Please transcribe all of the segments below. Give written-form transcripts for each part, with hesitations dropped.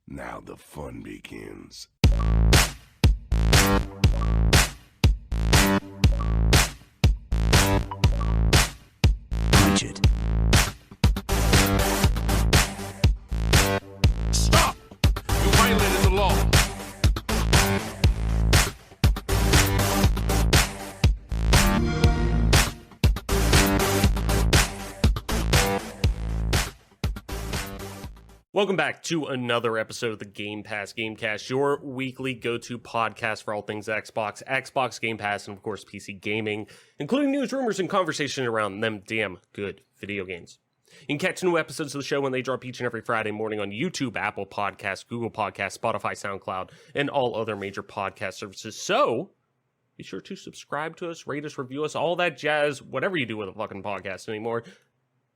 Now the fun begins. Richard. Stop! You violated the law. Welcome back to another episode of the Gamecast, your weekly go-to podcast for all things Xbox, Xbox Game Pass, and of course PC gaming, including news, rumors, and conversation around them damn good video games. You can catch new episodes of the show when they drop each and every Friday morning on YouTube, Apple Podcasts, Google Podcasts, Spotify, SoundCloud, and all other major podcast services. So, be sure to subscribe to us, rate us, review us, all that jazz, whatever you do with a fucking podcast anymore.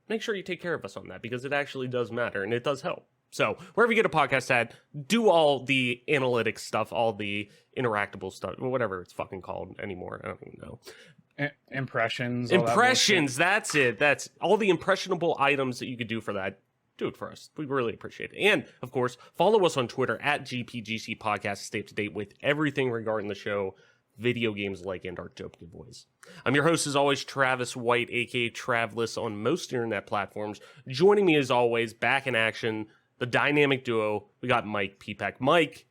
Make sure you take care of us on that because it actually does matter and it does help. So wherever you get a podcast at, do all the analytics stuff, all the interactable stuff, whatever it's fucking called anymore. I don't even know. Impressions. Impressions, that's it. That's all the impressionable items that you could do for that. Do it for us. We really appreciate it. And, of course, follow us on Twitter at GPGC Podcast to stay up to date with everything regarding the show, video games like, and our dope giveaways. I'm your host, as always, Travis White, a.k.a. Travless on most internet platforms. Joining me, as always, back in action, the dynamic duo. We got Mike Peepak. Mike,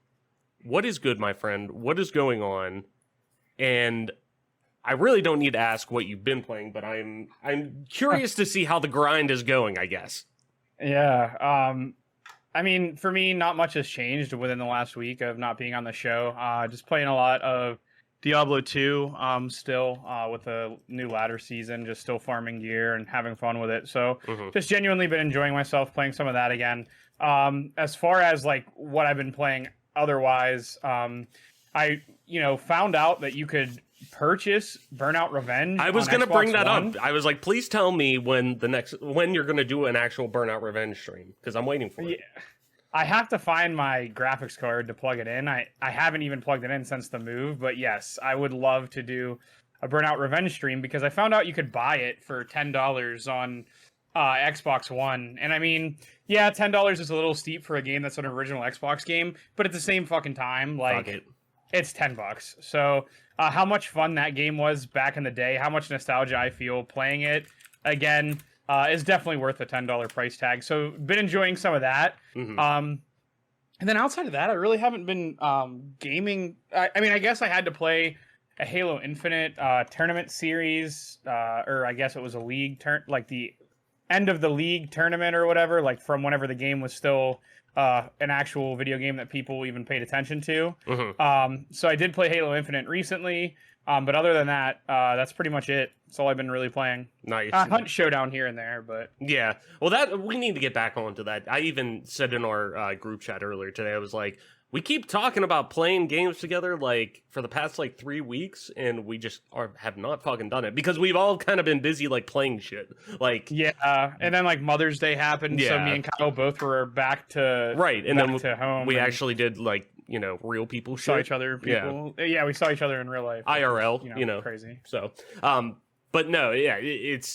what is good, my friend? What is going on? And I really don't need to ask what you've been playing, but I'm curious to see how the grind is going, I guess. Yeah. I mean, for me, not much has changed within the last week of not being on the show. Just playing a lot of Diablo 2 still with the new ladder season, just still farming gear and having fun with it. So just genuinely been enjoying myself playing some of that again. As far as like what I've been playing otherwise, I found out that you could purchase Burnout Revenge. I was going to Xbox bring that One. up. I was like, please tell me when you're going to do an actual Burnout Revenge stream because I'm waiting for it. Yeah. I have to find my graphics card to plug it in. I haven't even plugged it in since the move, but yes, I would love to do a Burnout Revenge stream because I found out you could buy it for $10 on Xbox One. And I mean, yeah, $10 is a little steep for a game that's an original Xbox game, but at the same fucking time, like, it's $10. So how much fun that game was back in the day, how much nostalgia I feel playing it again. Is definitely worth a $10 price tag. So been enjoying some of that. And then outside of that, I really haven't been gaming. I mean, I guess I had to play a Halo Infinite tournament series, or I guess it was a league like the end of the league tournament or whatever, like from whenever the game was still an actual video game that people even paid attention to. So I did play Halo Infinite recently. But other than that, that's pretty much it. That's all I've been really playing. Nice. Hunt Showdown here and there, but... Yeah. Well, that we need to get back onto that. I even said in our group chat earlier today, I was like, we keep talking about playing games together, like, for the past, 3 weeks, and we just have not fucking done it. Because we've all kind of been busy, playing shit. Yeah, and then, Mother's Day happened, so me and Kyle both were back to... Right, and back then to home. We actually did, real people shit. Saw each other, people. Yeah, we saw each other in real life. IRL, Crazy. So, but no, yeah,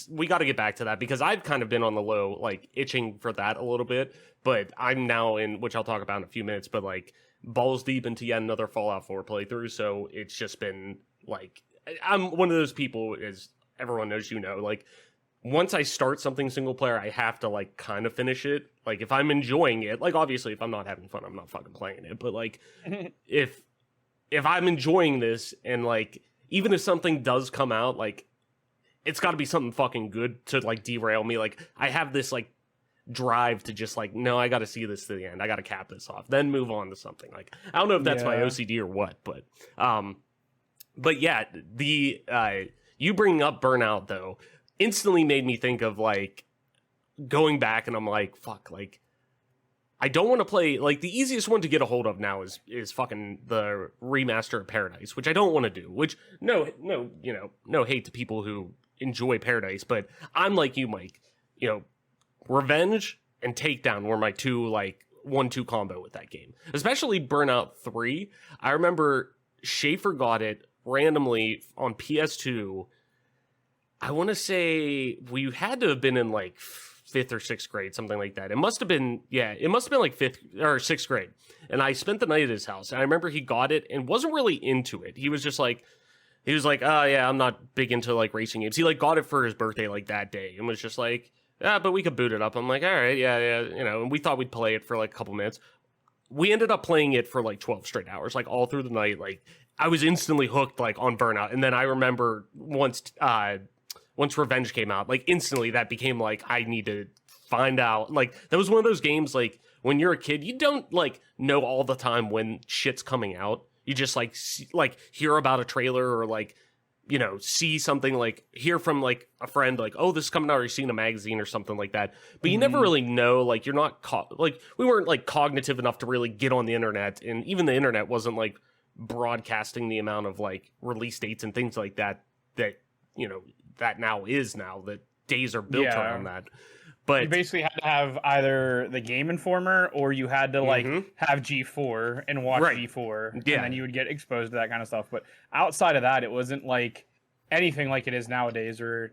we got to get back to that because I've kind of been on the low, itching for that a little bit, but I'm now in, which I'll talk about in a few minutes, but balls deep into yet another Fallout 4 playthrough, so it's just been, I'm one of those people, as everyone knows, once I start something single player, I have to, kind of finish it. If I'm enjoying it, obviously, if I'm not having fun, I'm not fucking playing it, but, if I'm enjoying this, and, even if something does come out, it's got to be something fucking good to derail me. I have this drive to just no, I got to see this to the end. I got to cap this off, then move on to something. I don't know if that's my OCD or what, but yeah, the you bringing up Burnout though instantly made me think of going back, and I'm fuck, I don't want to play, the easiest one to get a hold of now is fucking the remaster of Paradise, which I don't want to do, which, no hate to people who enjoy Paradise, but I'm like you, Mike, Revenge and Takedown were my two, 1-2 combo with that game, especially Burnout 3. I remember Schaefer got it randomly on PS2. I want to say we had to have been in 5th or 6th grade, something like that. It must have been like 5th or 6th grade. And I spent the night at his house. And I remember he got it and wasn't really into it. He was like, oh yeah, I'm not big into like racing games. He like got it for his birthday like that day and was just like, yeah, but we could boot it up. I'm like, all right, yeah, and we thought we'd play it for like a couple minutes. We ended up playing it for like 12 straight hours, like all through the night. Like I was instantly hooked like on Burnout. And then I remember once Revenge came out, like instantly that became like, I need to find out. Like that was one of those games, like when you're a kid, you don't like know all the time when shit's coming out. You just like hear about a trailer or like, see something, like hear from like a friend, like, oh, this is coming out, or you've seen a magazine or something like that. But you never really know, like you're not like we weren't like cognitive enough to really get on the internet. And even the internet wasn't like broadcasting the amount of like release dates and things like that, that days are built around that. But you basically had to have either the Game Informer or you had to like have G4 and watch G4, and then you would get exposed to that kind of stuff. But outside of that, it wasn't like anything like it is nowadays, or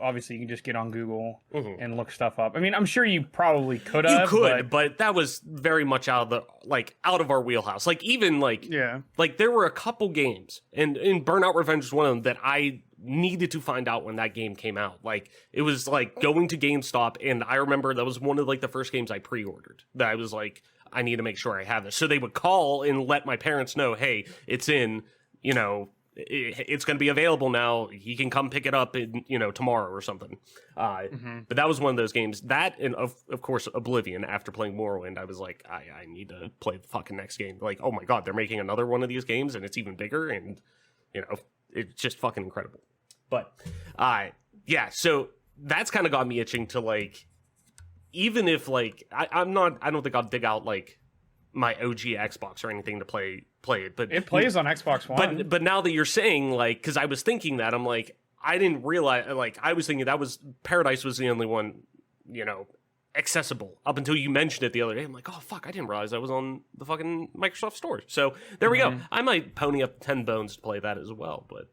obviously you can just get on Google and look stuff up. I mean, I'm sure you probably could have. You could, but that was very much out of our wheelhouse. Like even like there were a couple games, and Burnout Revenge was one of them that I needed to find out when that game came out. Like it was like going to GameStop, and I remember that was one of like the first games I pre-ordered that I was like, I need to make sure I have this. So they would call and let my parents know, hey, it's in, it's going to be available now. He can come pick it up in, tomorrow or something. But that was one of those games that, and of course Oblivion. After playing Morrowind, I was like, I need to play the fucking next game. Like, oh my God, they're making another one of these games and it's even bigger, and it's just fucking incredible. But yeah, so that's kind of got me itching to like, even if like I don't think I'll dig out like my OG Xbox or anything to play it, but it plays on Xbox One. But now that you're saying, like, because I was thinking that, I'm like, I didn't realize, like, I was thinking that was Paradise was the only one, accessible up until you mentioned it the other day. I'm like, oh fuck, I didn't realize that was on the fucking Microsoft Store. So there we go. I might pony up 10 bones to play that as well. But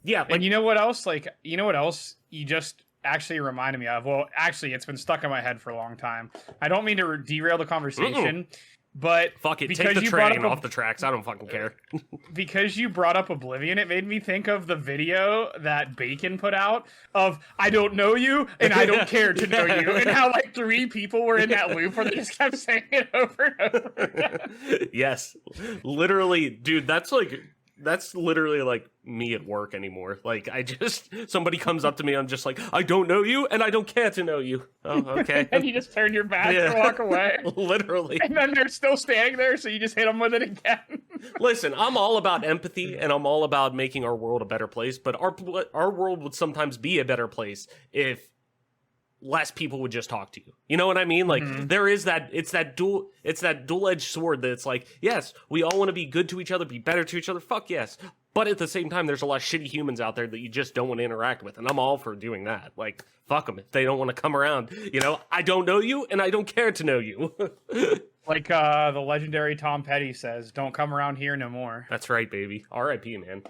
yeah, like, and you know what else? Like, you just actually reminded me of? Well, actually, it's been stuck in my head for a long time. I don't mean to derail the conversation, but fuck it, take the train off the tracks. I don't fucking care. Because you brought up Oblivion, it made me think of the video that Bacon put out of I don't know you and I don't care to know you, and how like 3 people were in that loop where they just kept saying it over and over again. Yes, literally, dude. That's literally like me at work anymore. Like somebody comes up to me, I'm just like, I don't know you and I don't care to know you. Oh, okay. And you just turn your back and walk away. Literally. And then they're still standing there, so you just hit them with it again. Listen, I'm all about empathy and I'm all about making our world a better place, but our world would sometimes be a better place if less people would just talk to you. You know what I mean? Like there is it's that dual-edged sword that's like, yes, we all want to be good to each other, be better to each other. Fuck yes. But at the same time, there's a lot of shitty humans out there that you just don't want to interact with. And I'm all for doing that. Like, fuck them. If they don't want to come around, I don't know you and I don't care to know you. Like the legendary Tom Petty says, don't come around here no more. That's right, baby. R.I.P., man.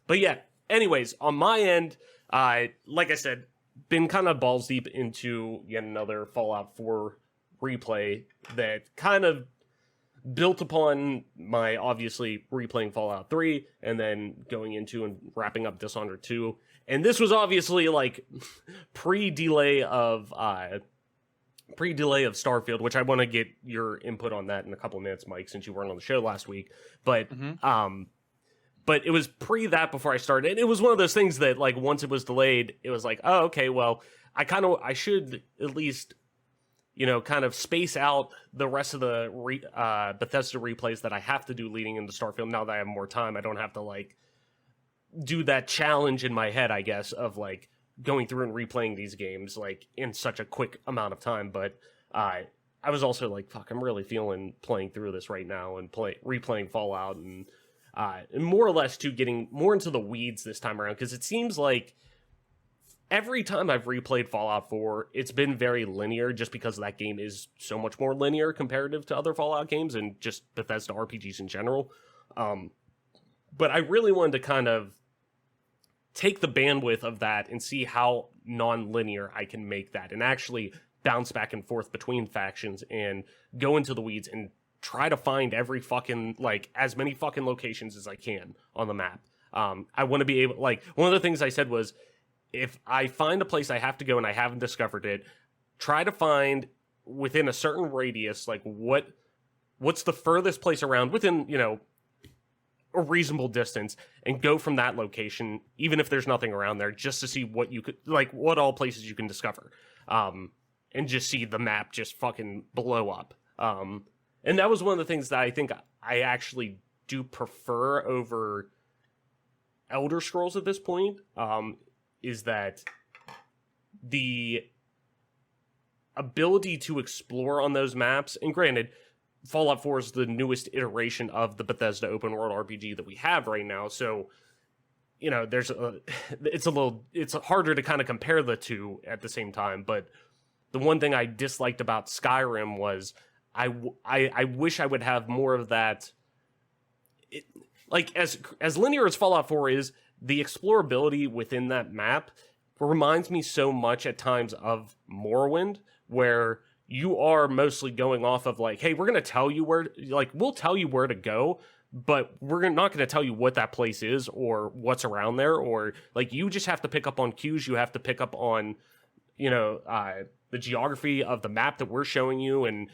But yeah, anyways, on my end, like I said, been kind of balls deep into yet another Fallout 4 replay that kind of built upon my obviously replaying Fallout 3 and then going into and wrapping up Dishonored 2. And this was obviously like pre-delay of Starfield, which I want to get your input on that in a couple of minutes, Mike, since you weren't on the show last week. But but it was pre that before I started. And it was one of those things that, like, once it was delayed, it was like, oh, okay, well, I should at least, kind of space out the rest of the Bethesda replays that I have to do leading into Starfield. Now that I have more time, I don't have to, like, do that challenge in my head, I guess, of, like, going through and replaying these games, like, in such a quick amount of time. But I was also like, fuck, I'm really feeling playing through this right now and replaying Fallout and more or less to getting more into the weeds this time around, because it seems like every time I've replayed Fallout 4, it's been very linear just because that game is so much more linear comparative to other Fallout games and just Bethesda RPGs in general. But I really wanted to kind of take the bandwidth of that and see how, non-linear I can make that and actually bounce back and forth between factions and go into the weeds and try to find every fucking, like, as many fucking locations as I can on the map. I want to be able, like, one of the things I said was, if I find a place I have to go and I haven't discovered it, try to find within a certain radius, like, what's the furthest place around within, you know, a reasonable distance, and go from that location, even if there's nothing around there, just to see what you could, like, what all places you can discover. And just see the map just fucking blow up. And that was one of the things that I think I actually do prefer over Elder Scrolls at this point, is that the ability to explore on those maps, and granted, Fallout 4 is the newest iteration of the Bethesda open world RPG that we have right now, so, you know, it's harder to kind of compare the two at the same time, but the one thing I disliked about Skyrim was I wish I would have more of that. Like, as linear as Fallout 4 is, the explorability within that map reminds me so much at times of Morrowind, where you are mostly going off of, like, hey, we're going to tell you where, like, we'll tell you where to go, but we're not going to tell you what that place is or what's around there, or, like, you just have to pick up on cues. You have to pick up on, you know, the geography of the map that we're showing you, and,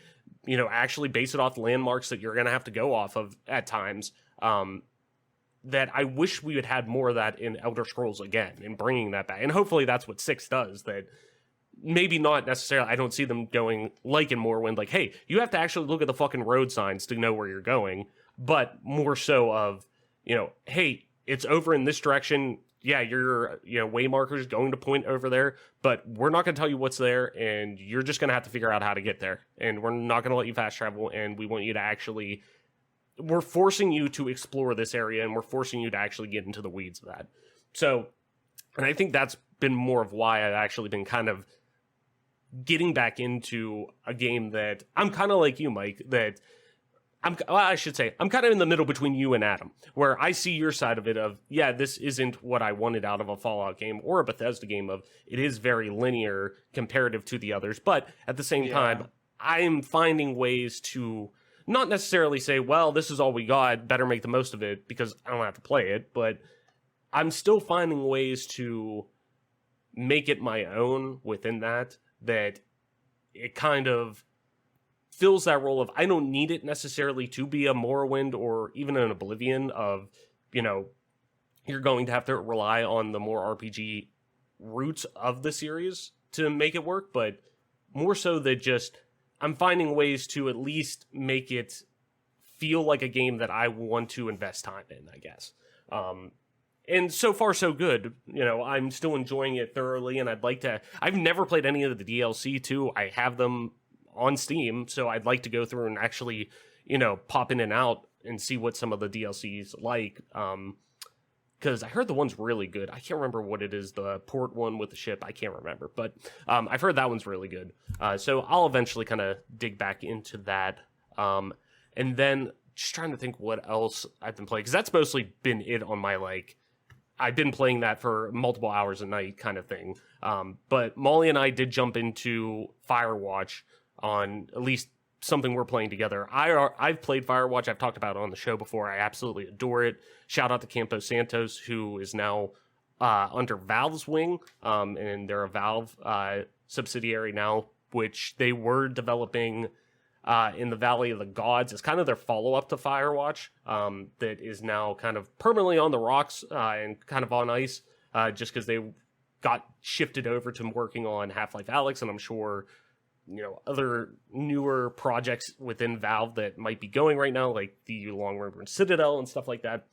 you know, actually base it off landmarks that you're going to have to go off of at times. That I wish we had had more of that in Elder Scrolls again, and bringing that back. And hopefully that's what 6 does, that maybe not necessarily, I don't see them going like in Morrowind, like, hey, you have to actually look at the fucking road signs to know where you're going, but more so of, you know, hey, it's over in this direction. Yeah, your, you know, way markers going to point over there, but we're not going to tell you what's there, and you're just going to have to figure out how to get there. And we're not going to let you fast travel, and we want you to actually, we're forcing you to explore this area, and we're forcing you to actually get into the weeds of that. So, and I think that's been more of why I've actually been kind of getting back into a game that I'm kind of like you, Mike, that I should say, I'm kind of in the middle between you and Adam, where I see your side of it of, yeah, this isn't what I wanted out of a Fallout game or a Bethesda game of, it is very linear comparative to the others. But at the same time, I'm finding ways to not necessarily say, well, this is all we got, better make the most of it because I don't have to play it. But I'm still finding ways to make it my own within that it kind of fills that role of, I don't need it necessarily to be a Morrowind or even an Oblivion of, you know, you're going to have to rely on the more RPG roots of the series to make it work, but more so that just, I'm finding ways to at least make it feel like a game that I want to invest time in, I guess. And so far, so good. You know, I'm still enjoying it thoroughly, and I've never played any of the DLC too. I have them on Steam, so I'd like to go through and actually, you know, pop in and out and see what some of the DLCs like. Because I heard the one's really good. I can't remember what it is, the port one with the ship. I can't remember, but I've heard that one's really good. So I'll eventually kind of dig back into that. And then just trying to think what else I've been playing, because that's mostly been it on my, like, I've been playing that for multiple hours a night kind of thing. But Molly and I did jump into Firewatch on at least something we're playing together. I've played Firewatch. I've talked about it on the show before. I absolutely adore it. Shout out to Campos Santos, who is now under Valve's wing, and they're a Valve subsidiary now, which they were developing in the Valley of the Gods. It's kind of their follow-up to Firewatch, that is now kind of permanently on the rocks and kind of on ice, just because they got shifted over to working on Half-Life Alyx, and I'm sure, you know, other newer projects within Valve that might be going right now, like the Long Range Citadel and stuff like that.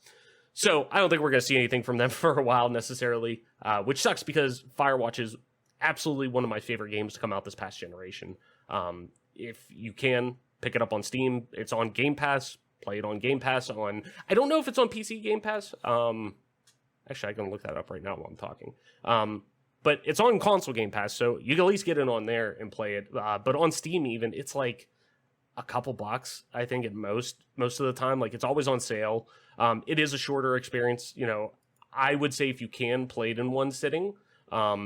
So I don't think we're going to see anything from them for a while necessarily, which sucks because Firewatch is absolutely one of my favorite games to come out this past generation. If you can, pick it up on Steam. It's on Game Pass. Play it on Game Pass. I don't know if it's on PC Game Pass. Actually, I can look that up right now while I'm talking. But it's on console Game Pass, so you can at least get it on there and play it. But on Steam even, it's like a couple bucks, I think, at most of the time. Like, it's always on sale. It is a shorter experience. You know, I would say if you can, play it in one sitting.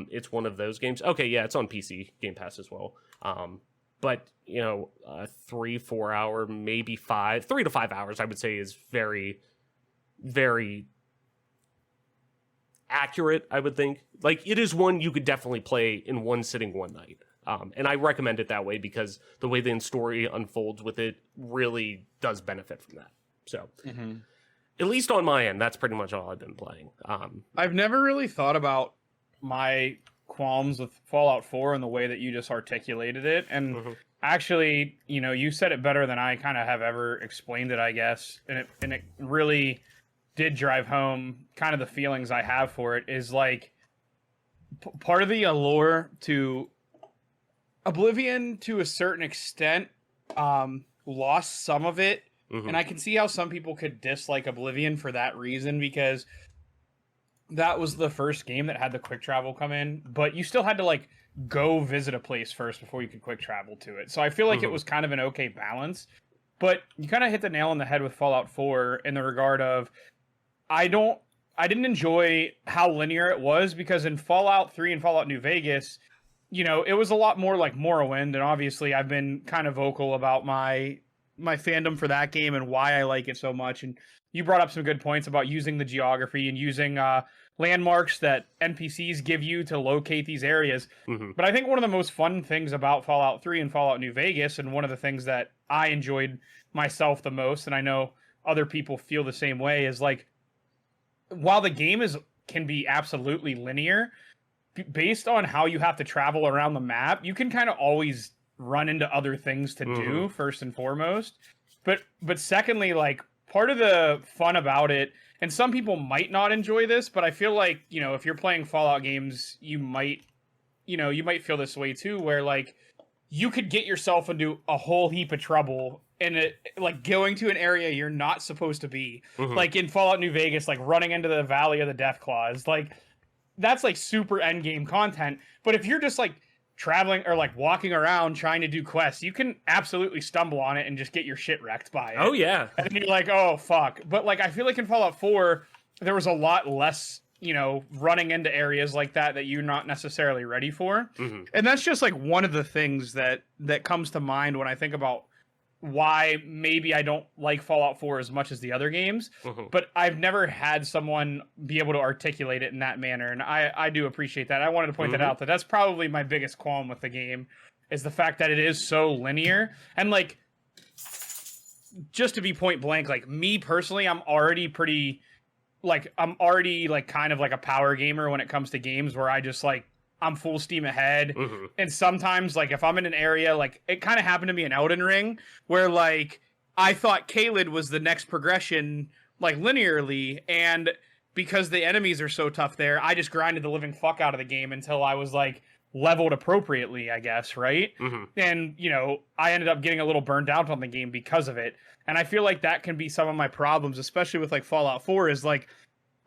It's one of those games. Okay, yeah, it's on PC Game Pass as well. But 3-4 hour, maybe 3 to 5 hours, I would say is very, very accurate. I would think like it is one you could definitely play in one sitting one night. And I recommend it that way because the way the story unfolds with it really does benefit from that. So, at least on my end, that's pretty much all I've been playing. I've never really thought about my qualms with Fallout 4 in the way that you just articulated it. And actually, you said it better than I kind of have ever explained it, I guess. And it really did drive home kind of the feelings I have for it is like part of the allure to Oblivion to a certain extent lost some of it. And I can see how some people could dislike Oblivion for that reason because that was the first game that had the quick travel come in, but you still had to like go visit a place first before you could quick travel to it. So I feel like it was kind of an okay balance, but you kind of hit the nail on the head with Fallout 4 in the regard of I didn't enjoy how linear it was because in Fallout 3 and Fallout New Vegas, it was a lot more like Morrowind, and obviously I've been kind of vocal about my fandom for that game and why I like it so much. And you brought up some good points about using the geography and using landmarks that NPCs give you to locate these areas. But I think one of the most fun things about Fallout 3 and Fallout New Vegas, and one of the things that I enjoyed myself the most, and I know other people feel the same way, is like, while the game can be absolutely linear, based on how you have to travel around the map, you can kind of always run into other things to do first and foremost. But secondly, like part of the fun about it, and some people might not enjoy this, but I feel like, if you're playing Fallout games, you might feel this way too, where like you could get yourself into a whole heap of trouble and like going to an area you're not supposed to be. Like in Fallout New Vegas, like running into the Valley of the Deathclaws, like that's like super end game content. But if you're just like traveling or like walking around trying to do quests, you can absolutely stumble on it and just get your shit wrecked by it. Oh yeah. And then you're like, oh fuck. But like I feel like in Fallout 4 there was a lot less, running into areas like that you're not necessarily ready for. And that's just like one of the things that comes to mind when I think about why maybe I don't like Fallout 4 as much as the other games. But I've never had someone be able to articulate it in that manner, and I do appreciate that. I wanted to point that out, that's probably my biggest qualm with the game, is the fact that it is so linear. And like, just to be point blank, like me personally, I'm already kind of like a power gamer when it comes to games where I just like I'm full steam ahead. And sometimes like if I'm in an area, like it kind of happened to me in Elden Ring where like I thought Caelid was the next progression like linearly, and because the enemies are so tough there, I just grinded the living fuck out of the game until I was like leveled appropriately, I guess, right? And I ended up getting a little burned out on the game because of it. And I feel like that can be some of my problems, especially with like Fallout 4, is like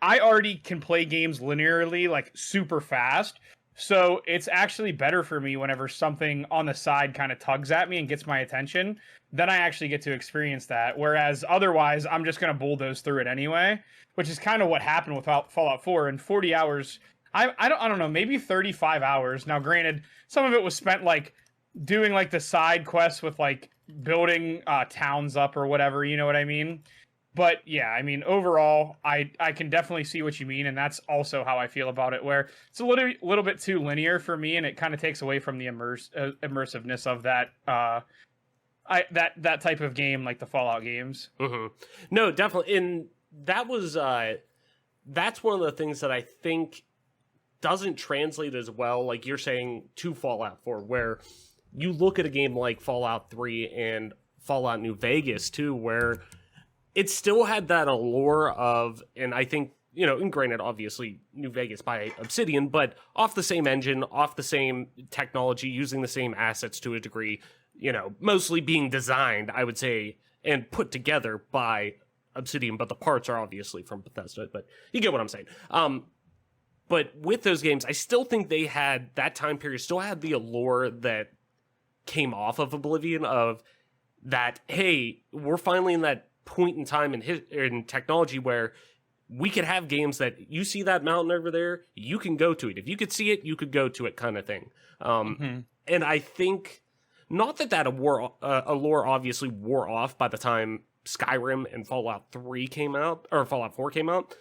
I already can play games linearly like super fast. So it's actually better for me whenever something on the side kind of tugs at me and gets my attention, then I actually get to experience that. Whereas otherwise, I'm just going to bulldoze through it anyway, which is kind of what happened with Fallout 4. In 40 hours, I don't know, maybe 35 hours. Now, granted, some of it was spent like doing like the side quests with like building towns up or whatever, you know what I mean? But yeah, I mean, overall, I can definitely see what you mean, and that's also how I feel about it, where it's a little bit too linear for me, and it kind of takes away from the immersiveness of that that type of game, like the Fallout games. No, definitely, and that was that's one of the things that I think doesn't translate as well, like you're saying, to Fallout 4, where you look at a game like Fallout 3 and Fallout New Vegas too, where it still had that allure of, and I think, and granted, obviously, New Vegas by Obsidian, but off the same engine, off the same technology, using the same assets to a degree, mostly being designed, I would say, and put together by Obsidian, but the parts are obviously from Bethesda, but you get what I'm saying. But with those games, I still think they had, that time period still had the allure that came off of Oblivion of that, hey, we're finally in that point in time in technology where we could have games that you see that mountain over there, you can go to it. If you could see it, you could go to it, kind of thing. And I think not that allure obviously wore off by the time Skyrim and Fallout 3 came out, or Fallout 4 came out,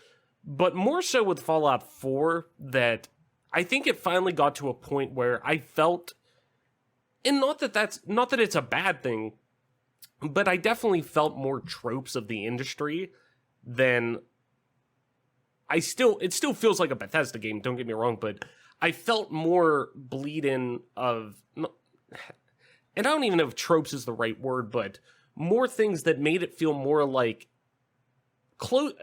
but more so with Fallout 4 that I think it finally got to a point where I felt, and not that it's a bad thing, but I definitely felt more tropes of the industry than it still feels like a Bethesda game, don't get me wrong, but I felt more bleed-in of, and I don't even know if tropes is the right word, but more things that made it feel more like,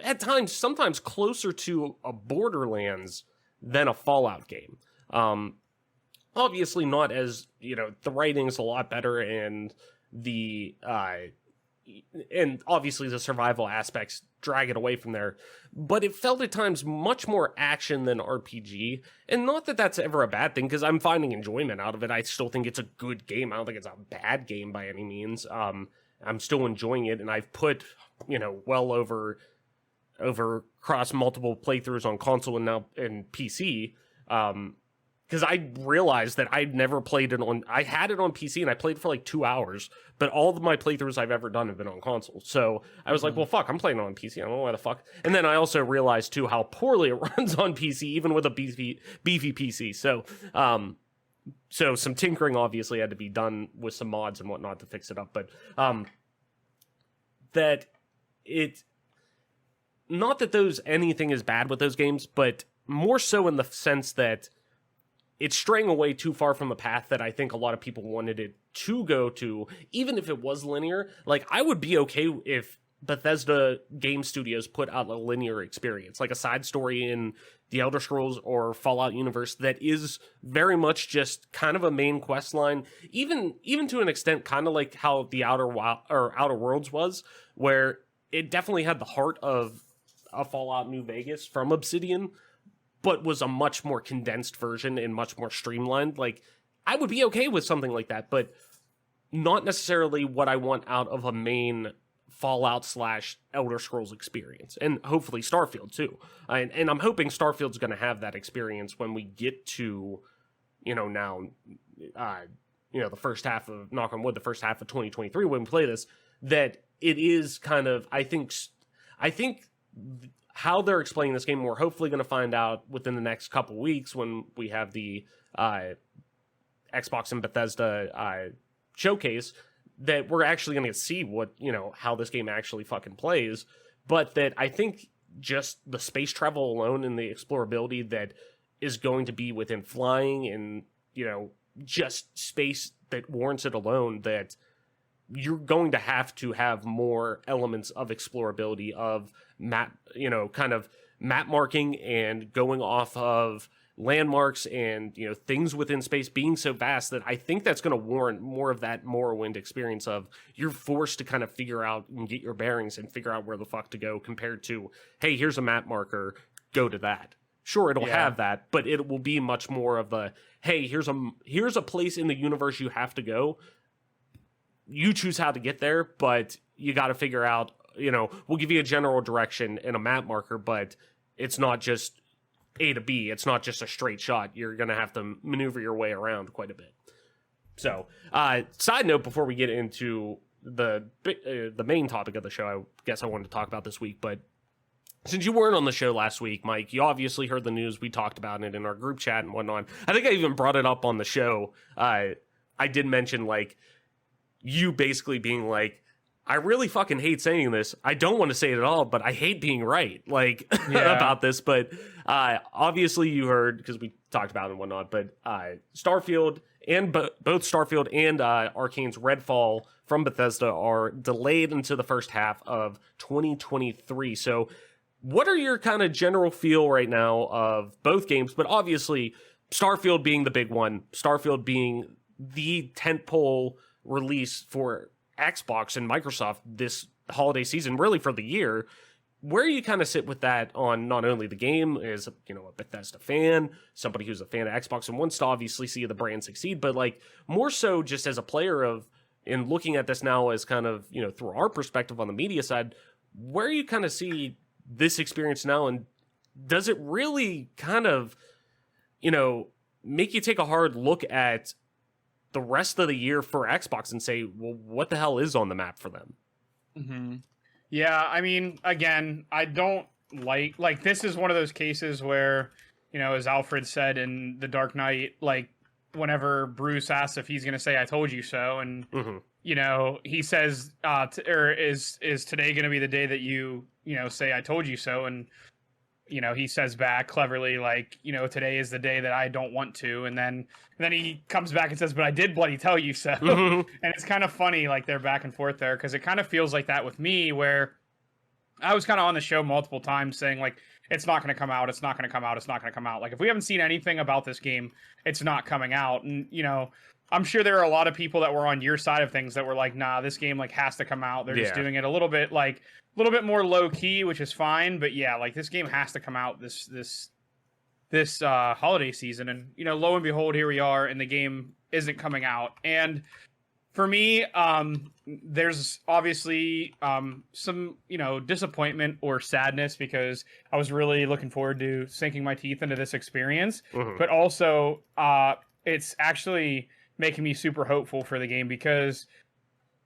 at times, sometimes closer to a Borderlands than a Fallout game. Obviously not as, the writing's a lot better and and obviously the survival aspects drag it away from there, but it felt at times much more action than RPG, and not that that's ever a bad thing, because I'm finding enjoyment out of it. I still think it's a good game. I don't think it's a bad game by any means. I'm still enjoying it, and I've put, well over across multiple playthroughs on console and now in PC, because I realized that I'd never played it I had it on PC and I played for like 2 hours, but all of my playthroughs I've ever done have been on console. So I was like, well, fuck, I'm playing it on PC. I don't know why the fuck. And then I also realized too how poorly it runs on PC, even with a beefy PC. So, so some tinkering obviously had to be done with some mods and whatnot to fix it up. But, not that anything is bad with those games, but more so in the sense that it's straying away too far from the path that I think a lot of people wanted it to go to, even if it was linear. Like, I would be okay if Bethesda Game Studios put out a linear experience, like a side story in the Elder Scrolls or Fallout universe that is very much just kind of a main quest line, even to an extent, kind of like how the Outer Worlds was, where it definitely had the heart of a Fallout New Vegas from Obsidian, but was a much more condensed version and much more streamlined. Like, I would be okay with something like that, but not necessarily what I want out of a main Fallout / Elder Scrolls experience. And hopefully Starfield too. And I'm hoping Starfield's going to have that experience when we get to, now, the first half of, knock on wood, the first half of 2023 when we play this, that it is kind of, I think how they're explaining this game, we're hopefully going to find out within the next couple weeks when we have the Xbox and Bethesda showcase, that we're actually going to see what, how this game actually fucking plays. But that I think just the space travel alone and the explorability that is going to be within flying and, just space that warrants it alone, that you're going to have more elements of explorability, of map, kind of map marking and going off of landmarks and, things within space being so vast that I think that's going to warrant more of that Morrowind experience of you're forced to kind of figure out and get your bearings and figure out where the fuck to go, compared to, hey, here's a map marker, go to that. Sure, it'll have that, but it will be much more of the, hey, here's a place in the universe you have to go. You choose how to get there, but you got to figure out, we'll give you a general direction and a map marker, but it's not just A to B. It's not just a straight shot. You're going to have to maneuver your way around quite a bit. So, side note before we get into the main topic of the show, I guess I wanted to talk about this week, but since you weren't on the show last week, Mike, you obviously heard the news. We talked about it in our group chat and whatnot. I think I even brought it up on the show. I did mention, like, you basically being like, I really fucking hate saying this. I don't want to say it at all, but I hate being right, like, about this. But obviously you heard, because we talked about it and whatnot, but Starfield and both Starfield and Arcane's Redfall from Bethesda are delayed into the first half of 2023. So what are your kind of general feel right now of both games? But obviously Starfield being the big one, Starfield being the tentpole release for Xbox and Microsoft this holiday season, really for the year. Where you kind of sit with that on not only the game as a Bethesda fan, somebody who's a fan of Xbox and wants to obviously see the brand succeed, but like more so just as a player of, in looking at this now as kind of, through our perspective on the media side, where you kind of see this experience now, and does it really kind of, make you take a hard look at the rest of the year for Xbox and say, well, what the hell is on the map for them? Mm-hmm. Yeah, I mean, again, I don't like this is one of those cases where, as Alfred said in The Dark Knight, like whenever Bruce asks if he's going to say "I told you so," and he says, "Is today going to be the day that you say I told you so?" And he says back cleverly, like, today is the day that I don't want to. And then he comes back and says, but I did bloody tell you so. And it's kind of funny, like, they're back and forth there, because it kind of feels like that with me, where I was kind of on the show multiple times saying, like, it's not going to come out, it's not going to come out, it's not going to come out. Like, if we haven't seen anything about this game, it's not coming out. And, I'm sure there are a lot of people that were on your side of things that were like, nah, this game, like, has to come out. They're just doing it a little bit more low key, which is fine. But yeah, like, this game has to come out this holiday season. And, lo and behold, here we are, and the game isn't coming out. And for me, there's obviously some, disappointment or sadness, because I was really looking forward to sinking my teeth into this experience. But also, it's actually making me super hopeful for the game, because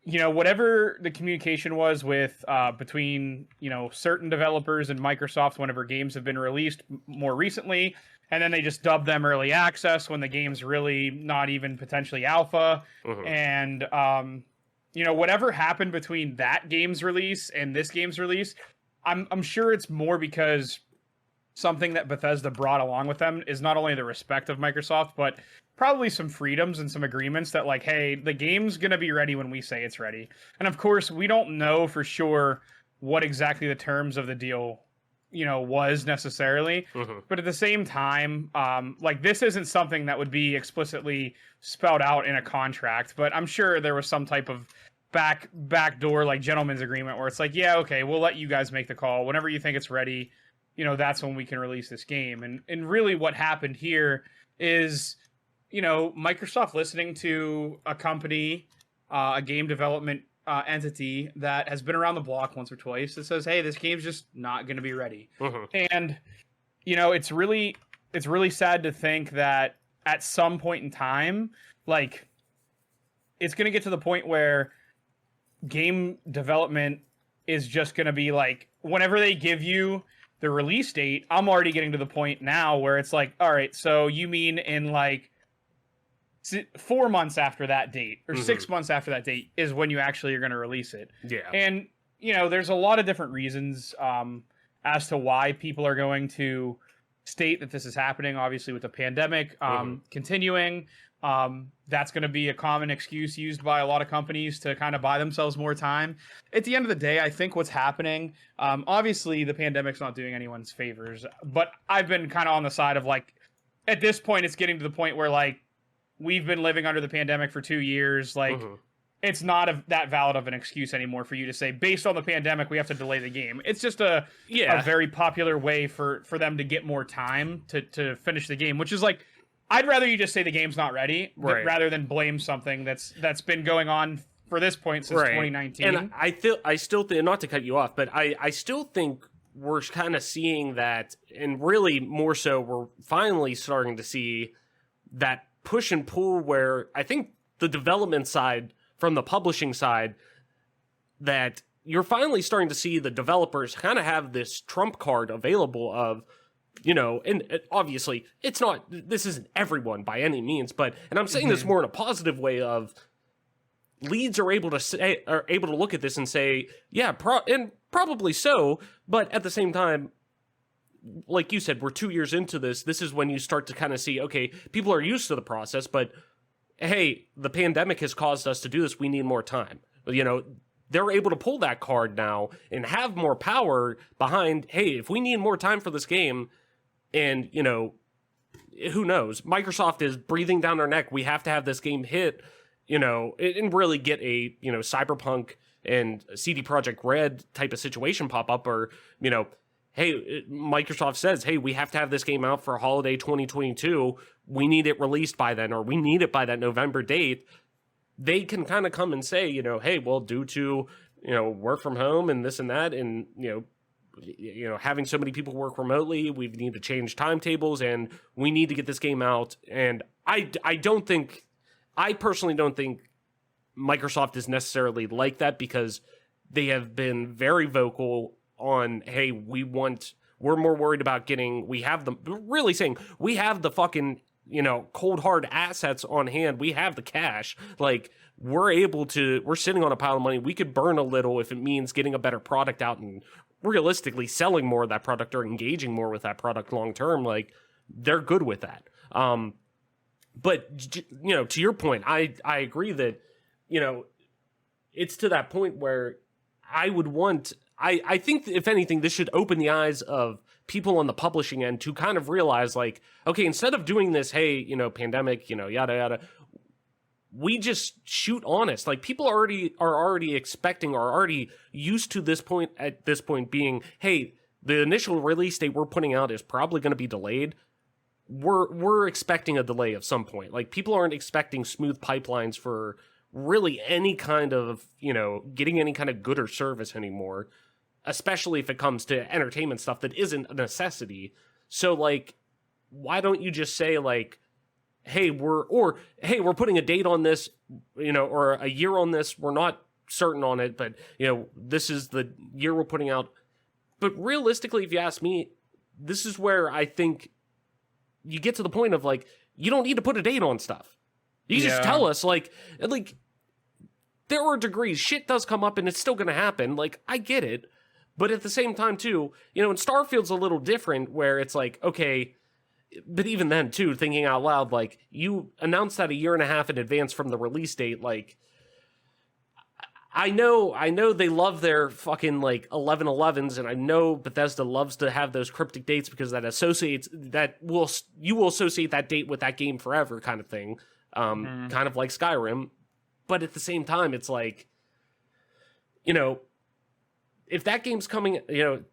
whatever the communication was with between certain developers and Microsoft whenever games have been released more recently, and then they just dub them early access when the game's really not even potentially alpha, and whatever happened between that game's release and this game's release, I'm sure it's more because something that Bethesda brought along with them is not only the respect of Microsoft, but probably some freedoms and some agreements that, like, hey, the game's going to be ready when we say it's ready. And of course, we don't know for sure what exactly the terms of the deal, was necessarily. But at the same time, like, this isn't something that would be explicitly spelled out in a contract, but I'm sure there was some type of backdoor, like, gentleman's agreement where it's like, yeah, okay, we'll let you guys make the call. Whenever you think it's ready, that's when we can release this game. And really what happened here is, Microsoft listening to a company, a game development entity that has been around the block once or twice, that says, hey, this game's just not going to be ready. And, it's really sad to think that at some point in time, like, it's going to get to the point where game development is just going to be like, whenever they give you the release date, I'm already getting to the point now where it's like, all right, so you mean in like 4 months after that date, or 6 months after that date is when you actually are going to release it. Yeah. And, there's a lot of different reasons as to why people are going to state that this is happening. Obviously, with the pandemic continuing, that's going to be a common excuse used by a lot of companies to kind of buy themselves more time. At the end of the day, I think what's happening, obviously the pandemic's not doing anyone's favors, but I've been kind of on the side of, like, at this point, it's getting to the point where, like, we've been living under the pandemic for 2 years. Like, it's not that valid of an excuse anymore for you to say, based on the pandemic, we have to delay the game. It's just a very popular way for them to get more time to finish the game, which is like, I'd rather you just say the game's not ready, rather than blame something that's been going on for this point since 2019. And I still think, not to cut you off, but I still think we're kind of seeing that, and really more so, we're finally starting to see that push and pull where I think the development side from the publishing side, that you're finally starting to see the developers kind of have this trump card available of, and obviously this isn't everyone by any means, but, and I'm saying this more in a positive way of, leads are able to look at this and say, yeah, and probably so, but at the same time, like you said, we're 2 years into this. This is when you start to kind of see, okay, people are used to the process, but hey, the pandemic has caused us to do this. We need more time. They're able to pull that card now and have more power behind, hey, if we need more time for this game, and, who knows? Microsoft is breathing down our neck. We have to have this game hit, and really get a, Cyberpunk and CD Projekt Red type of situation pop up, or, hey, Microsoft says, hey, we have to have this game out for holiday 2022. We need it released by then, or we need it by that November date. They can kind of come and say, hey, well, due to, work from home and this and that, and, having so many people work remotely, we need to change timetables, and we need to get this game out. And I personally don't think Microsoft is necessarily like that, because they have been very vocal on, hey, we're more worried about we have the fucking, cold hard assets on hand. We have the cash. Like, we're sitting on a pile of money. We could burn a little if it means getting a better product out and realistically selling more of that product or engaging more with that product long term. Like, they're good with that. But to your point, I agree that, it's to that point where I think if anything, this should open the eyes of people on the publishing end to kind of realize, like, okay, instead of doing this, hey, pandemic, yada, yada, we just shoot honest. Like, people are already expecting, or already used to this point, at this point being, hey, the initial release date we're putting out is probably going to be delayed. We're expecting a delay of some point. Like, people aren't expecting smooth pipelines for really any kind of, getting any kind of good or service anymore, especially if it comes to entertainment stuff that isn't a necessity. So, like, why don't you just say, like, hey, we're putting a date on this, or a year on this. We're not certain on it, but, this is the year we're putting out. But realistically, if you ask me, this is where I think you get to the point of, like, you don't need to put a date on stuff. You just tell us, like, there are degrees. Shit does come up and it's still going to happen. Like, I get it. But at the same time, too, and Starfield's a little different, where it's like, okay, but even then, too, thinking out loud, like, you announced that a year and a half in advance from the release date. Like, I know they love their fucking, like, 11/11s, and I know Bethesda loves to have those cryptic dates because you will associate that date with that game forever, kind of thing. Kind of like Skyrim. But at the same time, it's like, if that game's coming,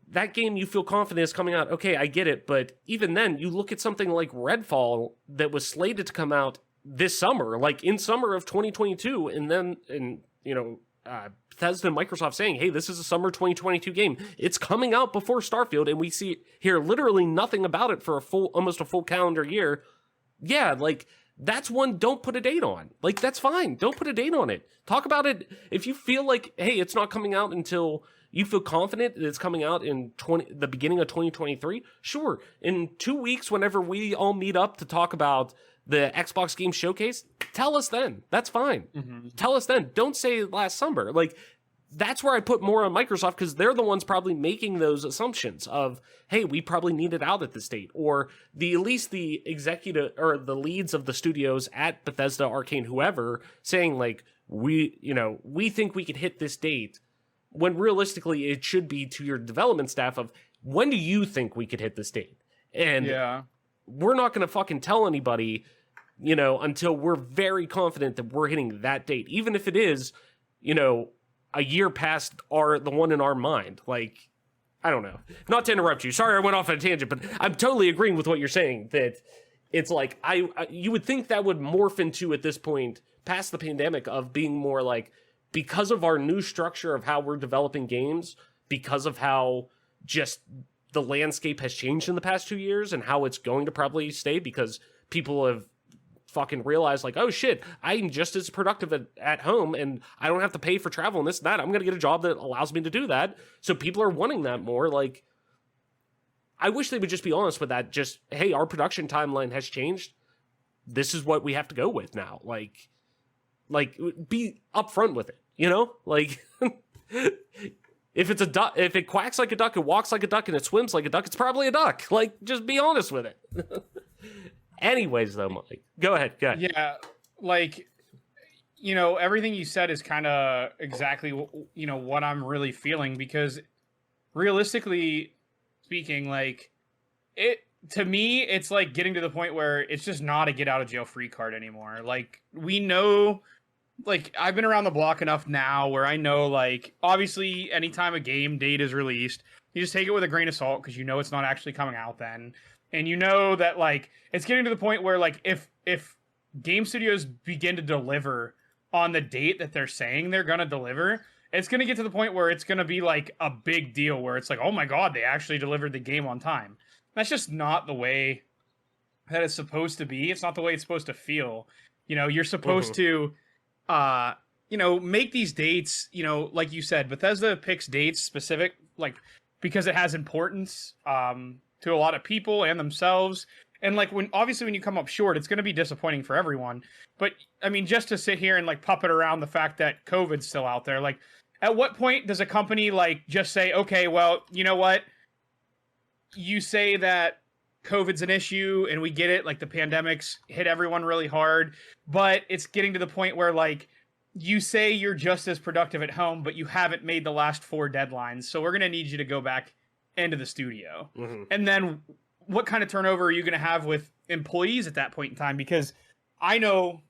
that game you feel confident is coming out, okay, I get it. But even then, you look at something like Redfall that was slated to come out this summer, like in summer of 2022, and then, Bethesda and Microsoft saying, hey, this is a summer 2022 game. It's coming out before Starfield, and we hear literally nothing about it for almost a full calendar year. Yeah, like, that's one don't put a date on. Like, that's fine. Don't put a date on it. Talk about it. If you feel like, hey, it's not coming out until you feel confident that it's coming out in the beginning of 2023, sure. In 2 weeks, whenever we all meet up to talk about the Xbox Game Showcase, tell us then. That's fine. Mm-hmm. Tell us then. Don't say last summer. Like, that's where I put more on Microsoft, because they're the ones probably making those assumptions of, hey, we probably need it out at this date, or at least the executive or the leads of the studios at Bethesda, Arcane, whoever, saying, like, we think we could hit this date, when realistically it should be to your development staff of, when do you think we could hit this date? And we're not going to fucking tell anybody, until we're very confident that we're hitting that date, even if it is, a year past the one in our mind. Like, I don't know. Not to interrupt you. Sorry I went off on a tangent, but I'm totally agreeing with what you're saying, that it's like, you would think that would morph into, at this point, past the pandemic, of being more like, because of our new structure of how we're developing games, because of how just the landscape has changed in the past 2 years, and how it's going to probably stay, because people have fucking realized, like, oh shit, I'm just as productive at home, and I don't have to pay for travel and this and that. I'm gonna get a job that allows me to do that. So people are wanting that more. Like, I wish they would just be honest with that. Just, hey, our production timeline has changed. This is what we have to go with now. Like be upfront with it, Like, if it's a duck, if it quacks like a duck, it walks like a duck, and it swims like a duck, it's probably a duck. Like, just be honest with it. Anyways, though, Mike, go ahead. Yeah, like, everything you said is kind of exactly, what I'm really feeling, because realistically speaking, like, to me, it's like getting to the point where it's just not a get out of jail free card anymore. Like, we know, like, I've been around the block enough now where I know, like, obviously anytime a game date is released, you just take it with a grain of salt, because it's not actually coming out then. And that, like, it's getting to the point where, like, if game studios begin to deliver on the date that they're saying they're going to deliver, it's going to get to the point where it's going to be like a big deal where it's like, oh my God, they actually delivered the game on time. That's just not the way that it's supposed to be. It's not the way it's supposed to feel. You're supposed to, make these dates, like you said, Bethesda picks dates specific, like, because it has importance to a lot of people and themselves. And like when you come up short, it's going to be disappointing for everyone. But I mean, just to sit here and like puppet around the fact that COVID's still out there, like at what point does a company like just say, okay, well, you know what? You say that COVID's an issue and we get it, like the pandemic's hit everyone really hard, but it's getting to the point where like you say you're just as productive at home, but you haven't made the last 4 deadlines. So we're going to need you to go back into the studio. And then what kind of turnover are you going to have with employees at that point in time? Because I know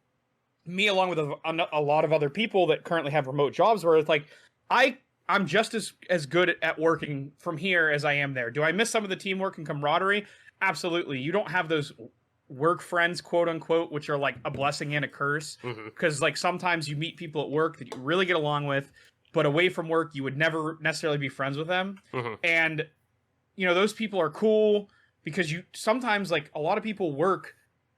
me, along with a lot of other people that currently have remote jobs, where it's like, I'm just as good at working from here as I am there. Do I miss some of the teamwork and camaraderie? Absolutely. You don't have those work friends, quote unquote, which are like a blessing and a curse. Because like sometimes you meet people at work that you really get along with, but away from work, you would never necessarily be friends with them. And, those people are cool because sometimes like a lot of people work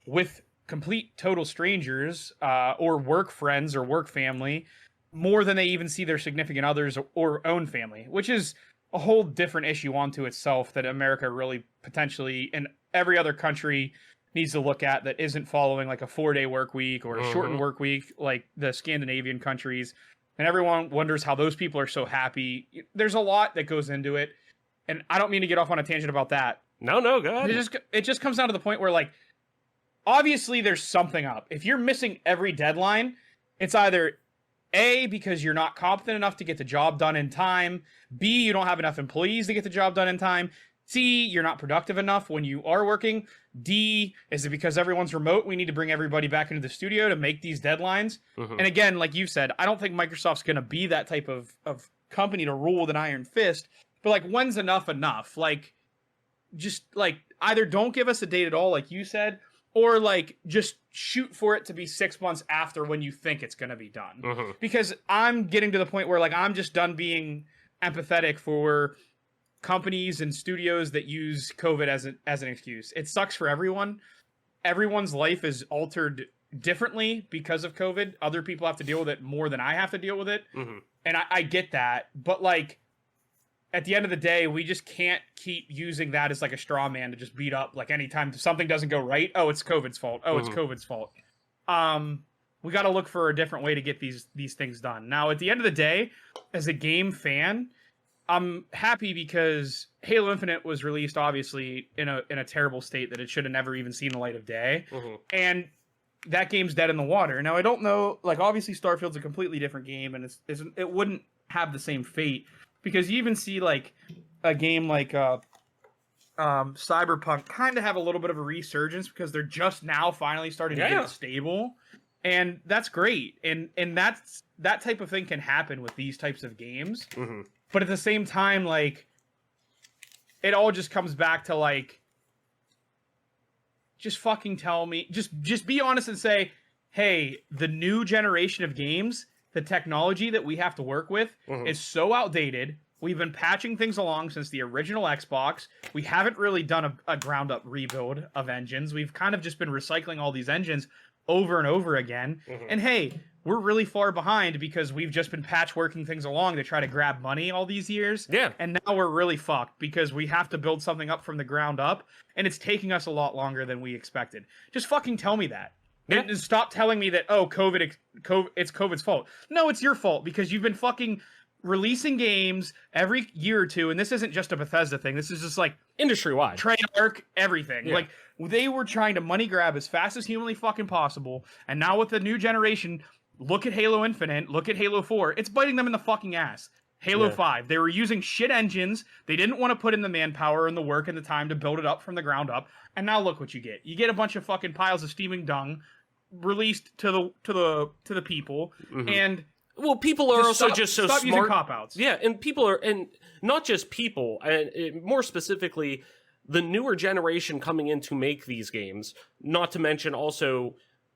with complete total strangers or work friends or work family more than they even see their significant others or own family, which is a whole different issue onto itself that America really potentially and every other country needs to look at that isn't following like a 4-day work week or a shortened work week like the Scandinavian countries. And everyone wonders how those people are so happy. There's a lot that goes into it. And I don't mean to get off on a tangent about that. No, go ahead. It just comes down to the point where like, obviously there's something up. If you're missing every deadline, it's either A, because you're not competent enough to get the job done in time. B, you don't have enough employees to get the job done in time. C, you're not productive enough when you are working. D, is it because everyone's remote? We need to bring everybody back into the studio to make these deadlines. And again, like you said, I don't think Microsoft's going to be that type of company to rule with an iron fist. But like, when's enough? Like, just like either don't give us a date at all, like you said, or like just shoot for it to be 6 months after when you think it's going to be done. Because I'm getting to the point where like I'm just done being empathetic for companies and studios that use COVID as an excuse. It sucks for everyone. Everyone's life is altered differently because of COVID. Other people have to deal with it more than I have to deal with it. And I get that. But like, at the end of the day, we just can't keep using that as like a straw man to just beat up. Like anytime something doesn't go right, oh, it's COVID's fault. Oh, it's COVID's fault. We got to look for a different way to get these things done. Now, at the end of the day, as a game fan, I'm happy because Halo Infinite was released obviously in a terrible state that it should have never even seen the light of day. And that game's dead in the water. Now, I don't know, like obviously Starfield's a completely different game and it wouldn't have the same fate. Because you even see like a game like Cyberpunk kind of have a little bit of a resurgence because they're just now finally starting to get stable, and that's great. And that type of thing can happen with these types of games. But at the same time, like it all just comes back to like, just fucking tell me, just be honest and say, hey, the new generation of games, the technology that we have to work with is so outdated. We've been patching things along since the original Xbox. We haven't really done a ground-up rebuild of engines. We've kind of just been recycling all these engines over and over again. And hey, we're really far behind because we've just been patchworking things along to try to grab money all these years. And now we're really fucked because we have to build something up from the ground up, and it's taking us a lot longer than we expected. Just fucking tell me that. And stop telling me that, oh, it's COVID's fault. No, it's your fault because you've been fucking releasing games every year or two, and this isn't just a Bethesda thing. This is just like industry-wide. Treyarch, everything. Like, they were trying to money grab as fast as humanly fucking possible, and now with the new generation, look at Halo Infinite, look at Halo 4, it's biting them in the fucking ass. Halo 5, they were using shit engines. They didn't want to put in the manpower and the work and the time to build it up from the ground up, and now look what you get. You get a bunch of fucking piles of steaming dung released to the people, and well, people are also just so stop smart. Using cop-outs. Yeah, and people are, and not just people, and more specifically, the newer generation coming in to make these games. Not to mention also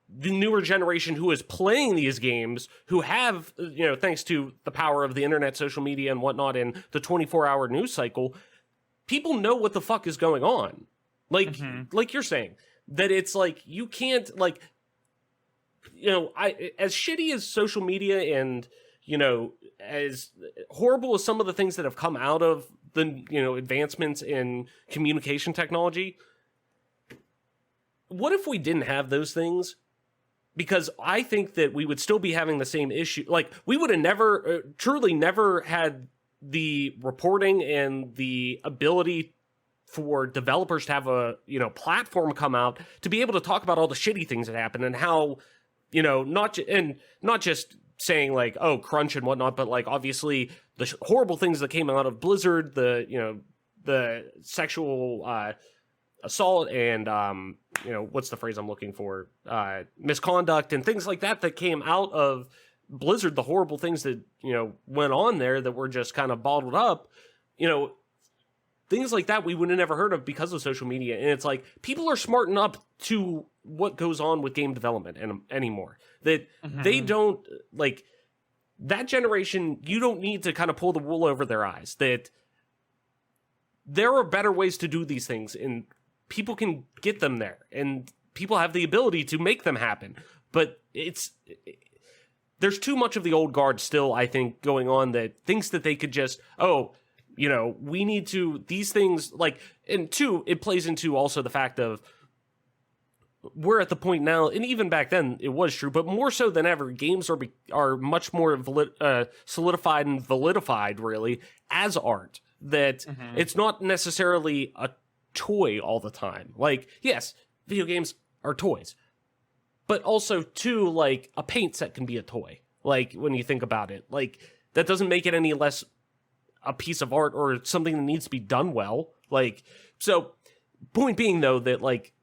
the newer generation who is playing these games, who have, thanks to the power of the internet, social media, and whatnot, and the 24-hour news cycle, people know what the fuck is going on. Like you're saying, that it's like, you can't, like, as shitty as social media and, as horrible as some of the things that have come out of the, advancements in communication technology, what if we didn't have those things? Because I think that we would still be having the same issue. Like, we would have truly never had the reporting and the ability for developers to have a, platform come out to be able to talk about all the shitty things that happen and how, not just saying like, oh, crunch and whatnot, but like, obviously the horrible things that came out of Blizzard, the sexual assault and, what's the phrase I'm looking for? Misconduct and things like that came out of Blizzard, the horrible things that, went on there that were just kind of bottled up, things like that we would have never heard of because of social media. And it's like, people are smarting up to what goes on with game development anymore. That they don't, like, that generation, you don't need to kind of pull the wool over their eyes. That there are better ways to do these things, and people can get them there, and people have the ability to make them happen. But there's too much of the old guard still, I think, going on that thinks that they could just, we need to, these things, like, and two, it plays into also the fact of, we're at the point now, and even back then it was true, but more so than ever, games are much more solidified and validified, really, as art. That it's not necessarily a toy all the time. Like, yes, video games are toys, but also, too, like, a paint set can be a toy. Like, when you think about it, like, that doesn't make it any less a piece of art or something that needs to be done well. Like, so, point being, though, that, like,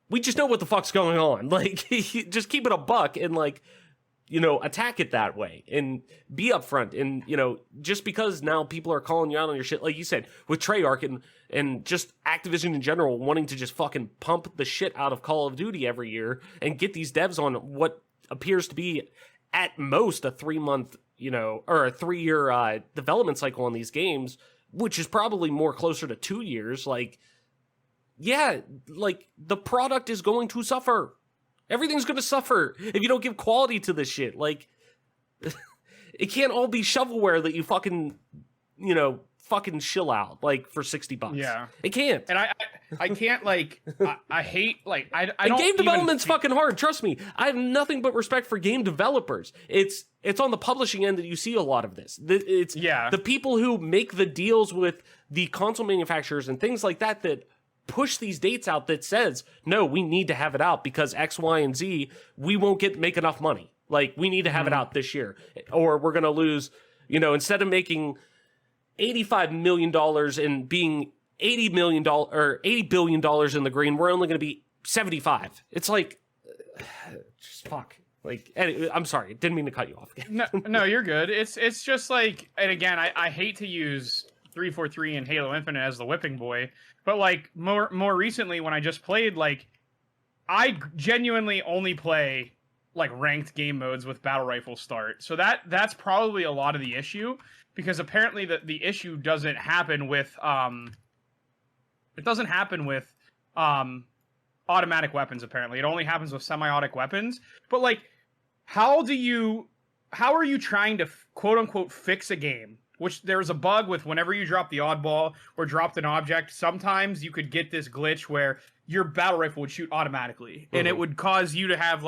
we just know what the fuck's going on. Like, just keep it a buck and, like, attack it that way and be upfront. And, just because now people are calling you out on your shit, like you said, with Treyarch and just Activision in general wanting to just fucking pump the shit out of Call of Duty every year and get these devs on what appears to be at most a 3-month, or a 3-year development cycle on these games, which is probably more closer to 2 years. Like, yeah, like, the product is going to suffer. Everything's going to suffer if you don't give quality to this shit. Like, it can't all be shovelware that you fucking chill out, like, for $60. Yeah. It can't. And I can't, like, I hate, like, I don't game development's fucking hard, trust me. I have nothing but respect for game developers. It's on the publishing end that you see a lot of this. It's the people who make the deals with the console manufacturers and things like that push these dates out that says, no, we need to have it out because X, Y, and Z, we won't make enough money. Like, we need to have it out this year, or we're going to lose, instead of making $85 million and being $80 million or $80 billion in the green, we're only going to be 75. It's like, just fuck. Like, anyway, I'm sorry, didn't mean to cut you off. No, you're good. It's just like, and again, I hate to use 343 and Halo Infinite as the whipping boy, but like more recently when I just played, like, I genuinely only play like ranked game modes with battle rifle start. So that's probably a lot of the issue, because apparently the issue doesn't happen with automatic weapons. Apparently it only happens with semi-automatic weapons. But like, how are you trying to quote unquote fix a game? Which there's a bug with whenever you drop the oddball or dropped an object, sometimes you could get this glitch where your battle rifle would shoot automatically, and it would cause you to have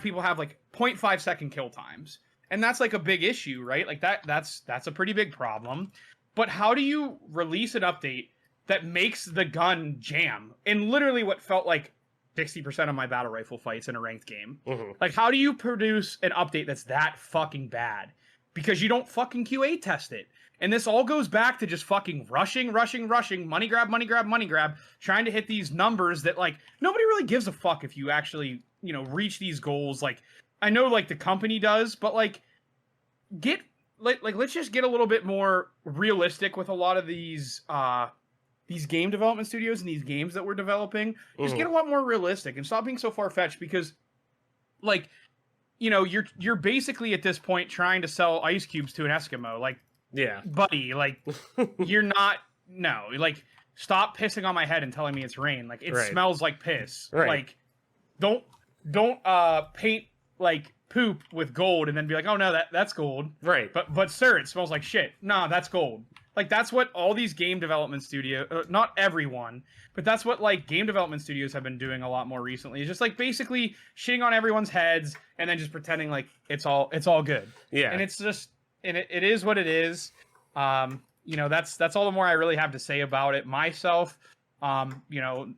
people have 0.5 second kill times. And that's like a big issue, right? Like that's a pretty big problem. But how do you release an update that makes the gun jam in literally what felt like 60% of my battle rifle fights in a ranked game? Like, how do you produce an update that's that fucking bad? Because you don't fucking QA test it. And this all goes back to just fucking rushing, money grab, trying to hit these numbers that, like, nobody really gives a fuck if you actually, reach these goals. Like, I know, like, the company does, but, like, let's just get a little bit more realistic with a lot of these these game development studios and these games that we're developing just get a lot more realistic and stop being so far-fetched, because like, you know, you're basically at this point trying to sell ice cubes to an Eskimo. Like, yeah, buddy, like you're not, no, like stop pissing on my head and telling me it's rain. Like it smells like piss. Right. Like don't paint like poop with gold and then be like, oh no, that's gold. Right. But sir, it smells like shit. Nah, that's gold. Like that's what all these game development not everyone, but that's what like game development studios have been doing a lot more recently. It's just like basically shitting on everyone's heads and then just pretending like it's all good. Yeah. And it's just, and it is what it is. You know, that's all the more I really have to say about it myself. You know,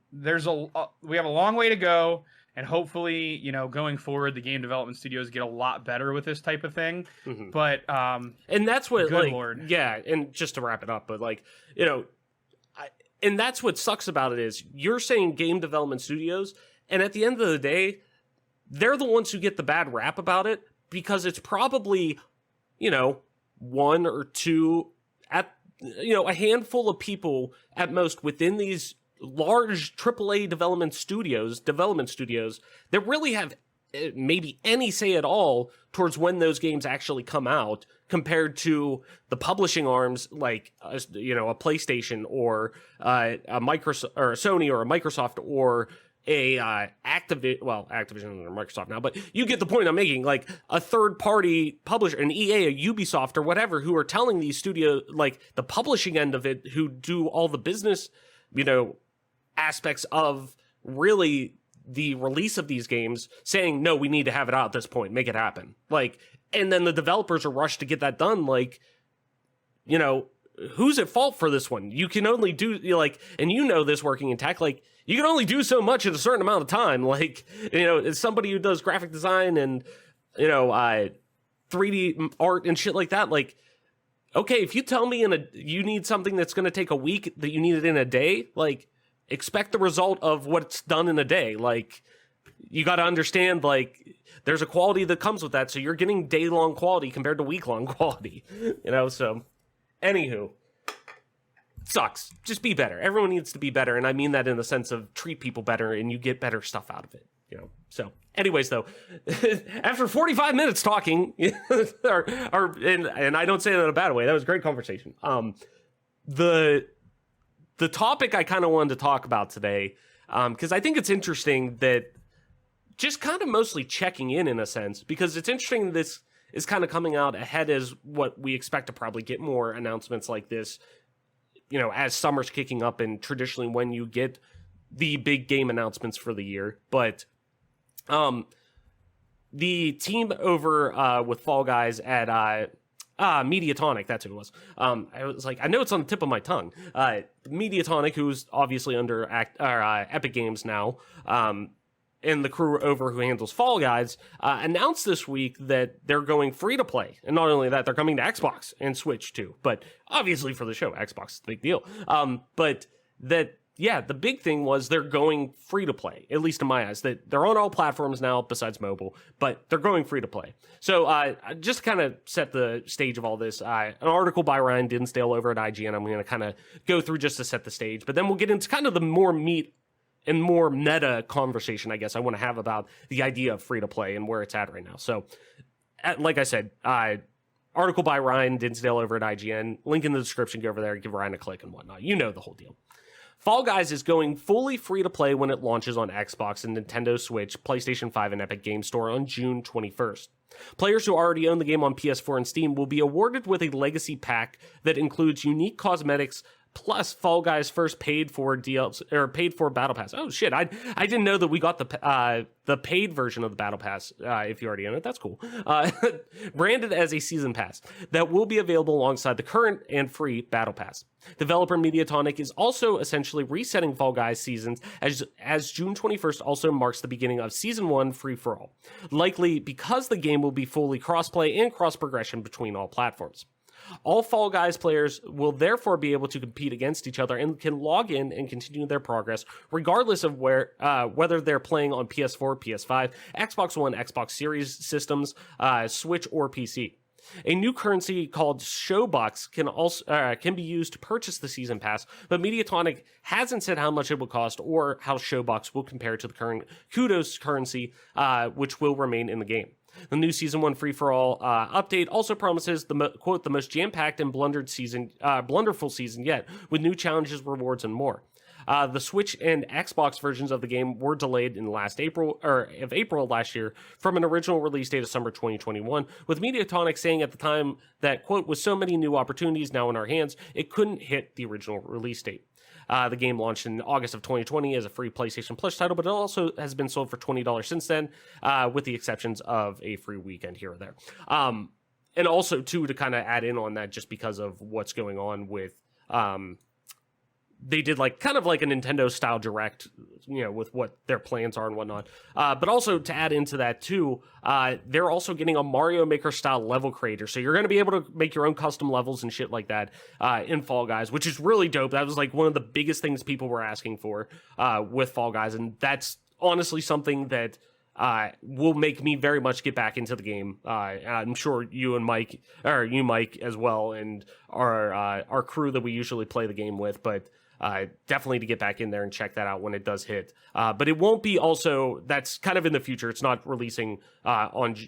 we have a long way to go. And hopefully, you know, going forward, the game development studios get a lot better with this type of thing. Mm-hmm. But and that's what, good like, Lord. Yeah. And just to wrap it up, but like, you know, and that's what sucks about it is you're saying game development studios, and at the end of the day, they're the ones who get the bad rap about it because it's probably, you know, one or two a handful of people at most within these large AAA development studios that really have maybe any say at all towards when those games actually come out, compared to the publishing arms like a PlayStation or a Microsoft or a Sony or a Microsoft or a Activision or Microsoft now, but you get the point I'm making. Like a third party publisher, an EA, a Ubisoft, or whatever, who are telling these studios, like the publishing end of it, who do all the business, you know, aspects of really the release of these games, saying, no, we need to have it out at this point, make it happen. Like, and then the developers are rushed to get that done. Like, you know, who's at fault for this one? You can only do, like, and you know this working in tech, like, you can only do so much in a certain amount of time. Like, you know, as somebody who does graphic design and, you know, 3D art and shit like that, like, okay, if you tell me you need something that's going to take a week, that you need it in a day, like, expect the result of what's done in a day. Like, you got to understand, like, there's a quality that comes with that. So you're getting day-long quality compared to week-long quality, you know? So, anywho, sucks. Just be better. Everyone needs to be better. And I mean that in the sense of treat people better and you get better stuff out of it, you know? So, anyways, though, after 45 minutes talking, and I don't say that in a bad way, that was a great conversation. The topic I kind of wanted to talk about today, because I think it's interesting that just kind of mostly checking in a sense, because it's interesting this is kind of coming out ahead as what we expect to probably get more announcements like this, you know, as summer's kicking up and traditionally when you get the big game announcements for the year. But the team over with Fall Guys at Mediatonic, that's who it was. I was like, I know it's on the tip of my tongue. Mediatonic, who's obviously under Epic Games now, and the crew over who handles Fall Guys, announced this week that they're going free to play. And not only that, they're coming to Xbox and Switch too. But obviously for the show, Xbox is a big deal. But that, yeah, the big thing was they're going free to play, at least in my eyes. That they're on all platforms now besides mobile, but they're going free to play. So just kind of set the stage of all this, an article by Ryan Dinsdale over at IGN, I'm going to kind of go through just to set the stage, but then we'll get into kind of the more meat and more meta conversation, I guess, I want to have about the idea of free to play and where it's at right now. So, like I said, article by Ryan Dinsdale over at IGN, link in the description, go over there, give Ryan a click and whatnot. You know the whole deal. Fall Guys is going fully free to play when it launches on Xbox and Nintendo Switch, PlayStation 5, and Epic Games Store on June 21st. Players who already own the game on PS4 and Steam will be awarded with a legacy pack that includes unique cosmetics, plus Fall Guys' first paid for DLC or paid for Battle Pass. Oh shit, I didn't know that we got the paid version of the Battle Pass. If you already own it, that's cool. Branded as a season pass that will be available alongside the current and free Battle Pass. Developer Mediatonic is also essentially resetting Fall Guys seasons as June 21st also marks the beginning of Season 1 free-for-all, likely because the game will be fully cross-play and cross-progression between all platforms. All Fall Guys players will therefore be able to compete against each other and can log in and continue their progress regardless of whether they're playing on PS4, PS5, Xbox One, Xbox Series systems, Switch, or PC. A new currency called Showbucks can be used to purchase the season pass, but Mediatonic hasn't said how much it will cost or how Showbucks will compare to the current Kudos currency, which will remain in the game. The new Season 1 free-for-all update also promises, quote, the most jam-packed and blunderful season yet, with new challenges, rewards, and more. The Switch and Xbox versions of the game were delayed in April last year from an original release date of summer 2021, with Mediatonic saying at the time that, quote, with so many new opportunities now in our hands, it couldn't hit the original release date. The game launched in August of 2020 as a free PlayStation Plus title, but it also has been sold for $20 since then, with the exceptions of a free weekend here or there. And also, too, to kind of add in on that, just because of what's going on with... they did kind of like a Nintendo style direct, with what their plans are and whatnot. But also to add into that too, they're also getting a Mario Maker style level creator. So you're going to be able to make your own custom levels and shit like that in Fall Guys, which is really dope. That was one of the biggest things people were asking for with Fall Guys. And that's honestly something that will make me very much get back into the game. I'm sure you, Mike, as well, and our crew that we usually play the game with, but definitely to get back in there and check that out when it does hit. But it won't be that's kind of in the future. It's not releasing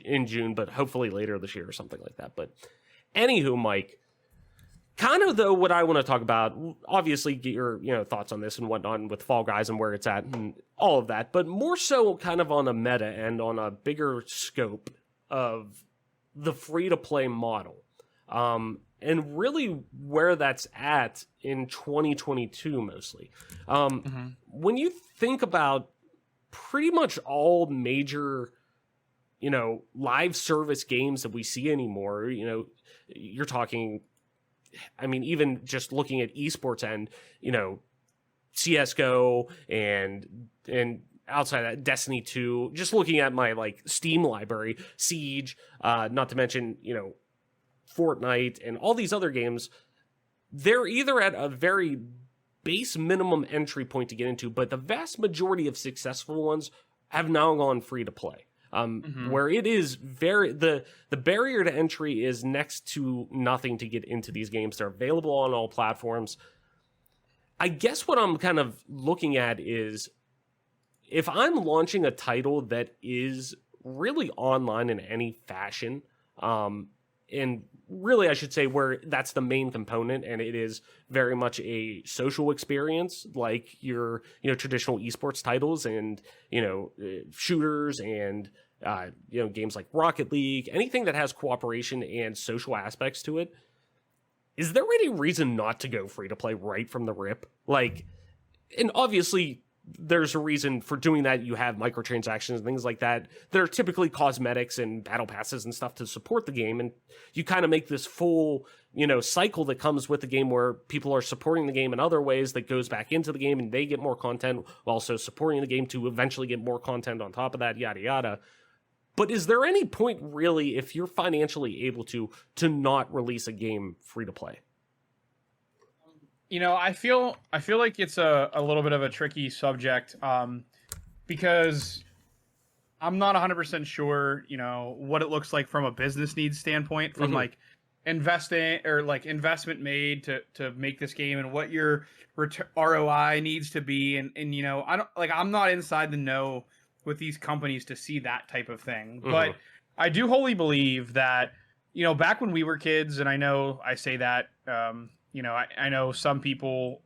in June, but hopefully later this year or something like that. But anywho, Mike, kind of though what I want to talk about, obviously get your thoughts on this and whatnot with Fall Guys and where it's at and all of that, but more so kind of on a meta and on a bigger scope of the free-to-play model. And really where that's at in 2022 mostly. When you think about pretty much all major, live service games that we see anymore, you're talking, even just looking at esports end, CSGO and outside that, Destiny 2, just looking at my Steam library, Siege, not to mention, Fortnite and all these other games, they're either at a very base minimum entry point to get into, but the vast majority of successful ones have now gone free to play. Where it is the barrier to entry is next to nothing to get into these games. They're available on all platforms. I guess what I'm kind of looking at is if I'm launching a title that is really online in any fashion, and really, I should say where that's the main component, and it is very much a social experience, like your traditional esports titles and shooters and games like Rocket League, anything that has cooperation and social aspects to it. Is there any reason not to go free to play right from the rip? And obviously, there's a reason for doing that. You have microtransactions and things like that that are typically cosmetics and battle passes and stuff to support the game, and you kind of make this full cycle that comes with the game where people are supporting the game in other ways that goes back into the game and they get more content while also supporting the game to eventually get more content on top of that, yada yada. But is there any point really, if you're financially able to not release a game free to play? I feel like it's a little bit of a tricky subject, because I'm not 100% sure, what it looks like from a business needs standpoint, from investing or investment made to make this game, and what your ROI needs to be, and I don't I'm not inside the know with these companies to see that type of thing, but I do wholly believe that back when we were kids, and I know I say that. I know some people,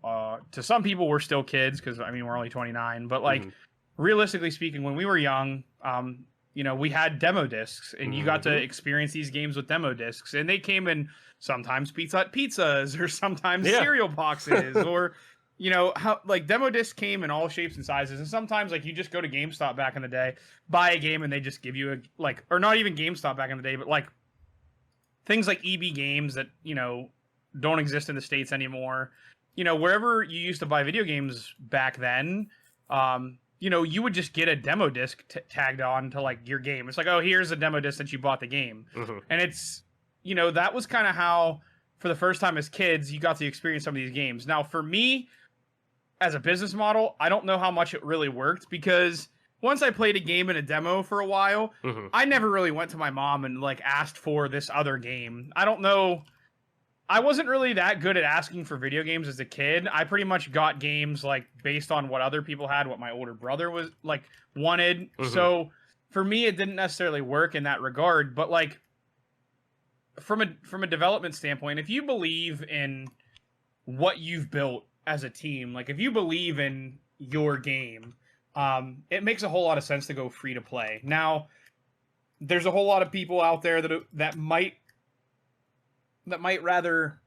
to some people we're still kids because we're only 29, but realistically speaking, when we were young, we had demo discs, and you got to experience these games with demo discs, and they came in sometimes Pizza Hut pizzas or sometimes cereal boxes or, how demo discs came in all shapes and sizes. And sometimes you just go to GameStop back in the day, buy a game, and they just give you or not even GameStop back in the day, but things like EB Games that, don't exist in the States anymore. Wherever you used to buy video games back then, you would just get a demo disc tagged on to your game. It's oh, here's a demo disc that you bought the game. And it's, that was kind of how, for the first time as kids, you got to experience some of these games. Now, for me, as a business model, I don't know how much it really worked, because once I played a game in a demo for a while, I never really went to my mom and like asked for this other game. I don't know. I wasn't really that good at asking for video games as a kid. I pretty much got games like based on what other people had, what my older brother was like wanted. So for me, it didn't necessarily work in that regard. But like from a development standpoint, if you believe in what you've built as a team, like if you believe in your game, it makes a whole lot of sense to go free to play. Now, there's a whole lot of people out there that might rather,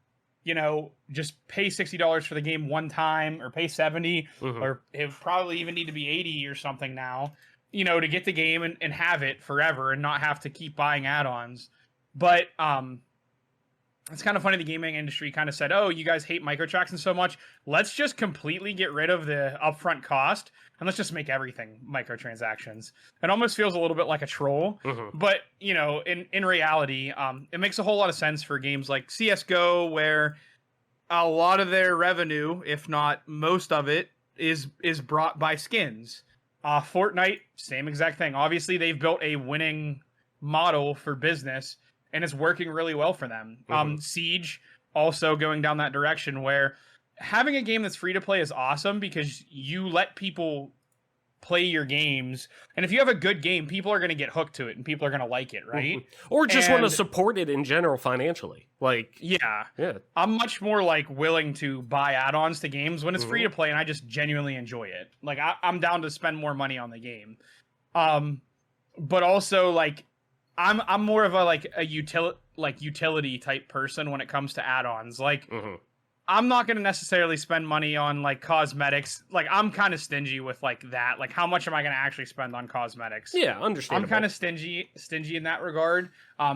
you know, just pay $60 for the game one time, or pay 70, or it probably even need to be 80 or something now, you know, to get the game and have it forever and not have to keep buying add-ons. But it's kind of funny, the gaming industry kind of said, oh, you guys hate microtransactions so much, let's just completely get rid of the upfront cost and let's just make everything microtransactions. It almost feels a little bit like a troll, but you know, in reality, it makes a whole lot of sense for games like CSGO, where a lot of their revenue, if not most of it, is brought by skins. Fortnite, same exact thing. Obviously, they've built a winning model for business, and it's working really well for them. Siege also going down that direction, where having a game that's free to play is awesome because you let people play your games, and if you have a good game, people are going to get hooked to it and people are going to like it, right? Or just want to support it in general financially. Like, yeah, I'm much more like willing to buy add-ons to games when it's free to play and I just genuinely enjoy it. Like I'm down to spend more money on the game. But also like I'm more of a utility type person when it comes to add-ons. Like I'm not going to necessarily spend money on like cosmetics. Like I'm kind of stingy with like that. Like how much am I going to actually spend on cosmetics? Yeah, understandable. I'm kind of stingy in that regard.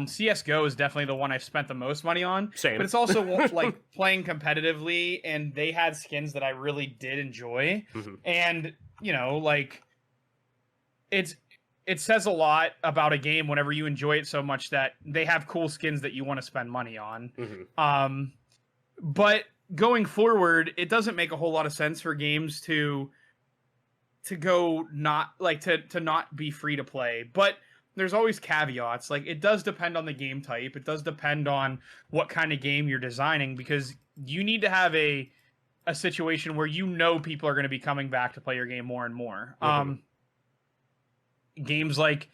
CS:GO is definitely the one I've spent the most money on. Same. But it's also like playing competitively, and they had skins that I really did enjoy. And you know, like it says a lot about a game whenever you enjoy it so much that they have cool skins that you want to spend money on. But going forward, it doesn't make a whole lot of sense for games to go not like to not be free to play. But there's always caveats. Like it does depend on the game type. It does depend on what kind of game you're designing, because you need to have a situation where you know people are going to be coming back to play your game more and more. Games like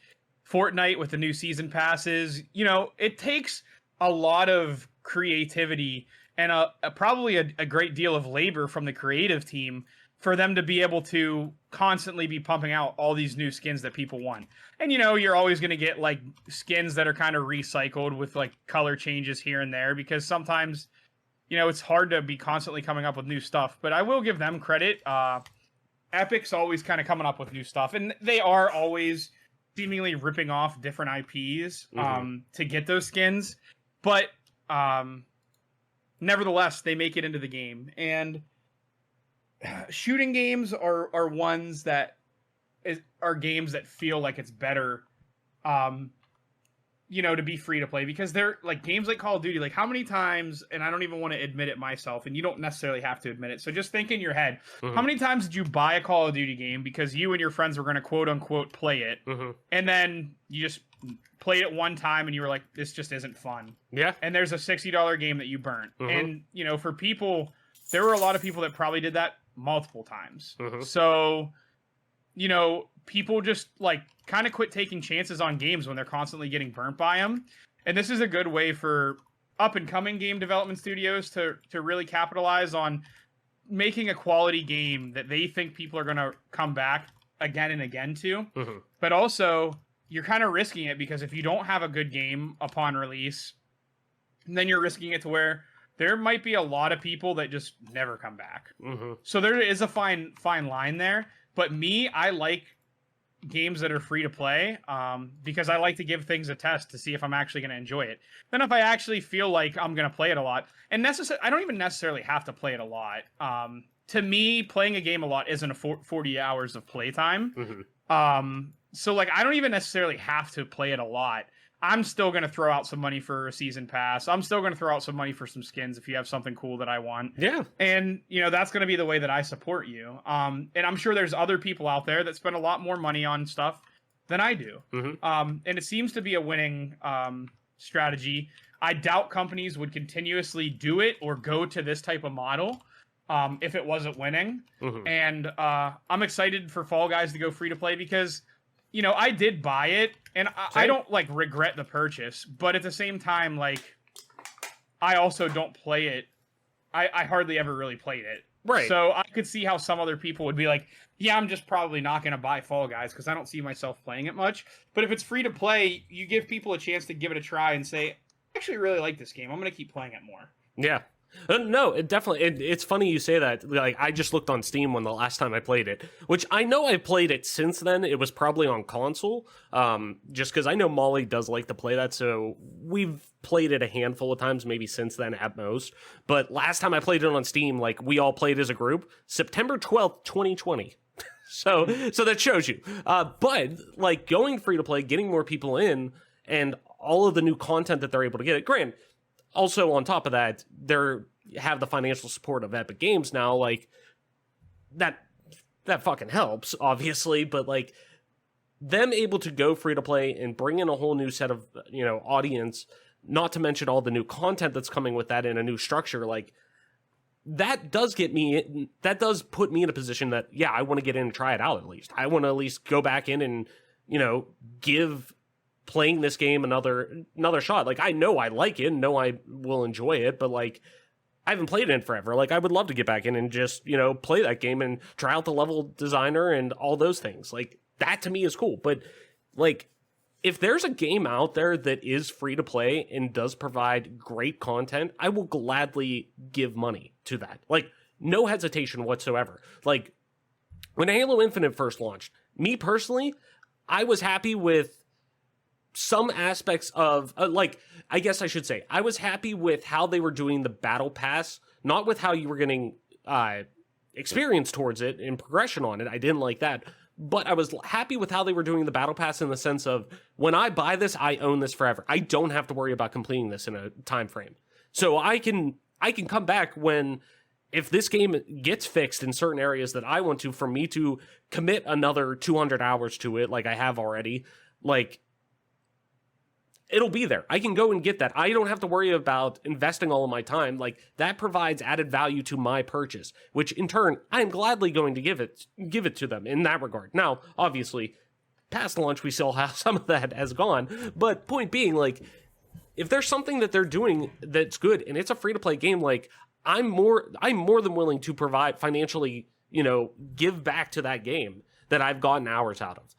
Fortnite with the new season passes, you know, it takes a lot of creativity and probably a great deal of labor from the creative team for them to be able to constantly be pumping out all these new skins that people want. And, you know, you're always going to get, like, skins that are kind of recycled with, like, color changes here and there, because sometimes, you know, it's hard to be constantly coming up with new stuff. But I will give them credit. Epic's always kind of coming up with new stuff, and they are always seemingly ripping off different IPs to get those skins. But nevertheless, they make it into the game. And shooting games are ones that are games that feel like it's better, you know, to be free to play, because they're like games like Call of Duty. Like how many times, and I don't even want to admit it myself, and you don't necessarily have to admit it, so just think in your head, how many times did you buy a Call of Duty game because you and your friends were going to quote unquote play it, and then you just played it one time and you were like, this just isn't fun. Yeah. And there's a $60 game that you burnt. And, you know, for people, there were a lot of people that probably did that multiple times. So, you know, people just like kind of quit taking chances on games when they're constantly getting burnt by them. And this is a good way for up and coming game development studios to really capitalize on making a quality game that they think people are going to come back again and again to. But also, you're kind of risking it, because if you don't have a good game upon release, then you're risking it to where there might be a lot of people that just never come back. So there is a fine line there. But me, I like games that are free to play, because I like to give things a test to see if I'm actually going to enjoy it. Then if I actually feel like I'm going to play it a lot, and I don't even necessarily have to play it a lot. To me, playing a game a lot isn't a 40 hours of playtime. So like I don't even necessarily have to play it a lot. I'm still going to throw out some money for a season pass. I'm still going to throw out some money for some skins if you have something cool that I want. Yeah. And, that's going to be the way that I support you. And I'm sure there's other people out there that spend a lot more money on stuff than I do. And it seems to be a winning strategy. I doubt companies would continuously do it or go to this type of model if it wasn't winning. And I'm excited for Fall Guys to go free to play because I did buy it, and I don't regret the purchase, but at the same time, I also don't play it. I hardly ever really played it. Right. So I could see how some other people would be like, yeah, I'm just probably not going to buy Fall Guys because I don't see myself playing it much. But if it's free to play, you give people a chance to give it a try and say, I actually really like this game. I'm going to keep playing it more. Yeah. No, it definitely. It's funny you say that. I just looked on Steam when the last time I played it, which I know I played it since then. It was probably on console, just because I know Molly does like to play that. So we've played it a handful of times, maybe since then at most. But last time I played it on Steam, we all played as a group, September 12th, 2020. So that shows you. But going free to play, getting more people in, and all of the new content that they're able to get. Granted. Also, on top of that, they have the financial support of Epic Games now. That fucking helps, obviously. But them able to go free to play and bring in a whole new set of audience, not to mention all the new content that's coming with that in a new structure, that does get me. That does put me in a position that I want to get in and try it out at least. I want to at least go back in and give playing this game another shot. I know I like it, know I will enjoy it, but I haven't played it in forever. I would love to get back in and just play that game and try out the level designer and all those things. That to me is cool. But if there's a game out there that is free to play and does provide great content, I will gladly give money to that. No hesitation whatsoever. When Halo Infinite first launched, me personally, I was happy with some aspects of I guess I should say I was happy with how they were doing the battle pass, not with how you were getting experience towards it and progression on it. I didn't like that, but I was happy with how they were doing the battle pass in the sense of when I buy this, I own this forever. I don't have to worry about completing this in a time frame. So I can come back if this game gets fixed in certain areas that I want to, for me to commit another 200 hours to it, like I have already, it'll be there. I can go and get that. I don't have to worry about investing all of my time. That provides added value to my purchase, which in turn, I am gladly going to give it to them in that regard. Now, obviously, past launch, we still have some of that has gone. But point being, if there's something that they're doing that's good and it's a free to play game, I'm more than willing to provide financially, give back to that game that I've gotten hours out of.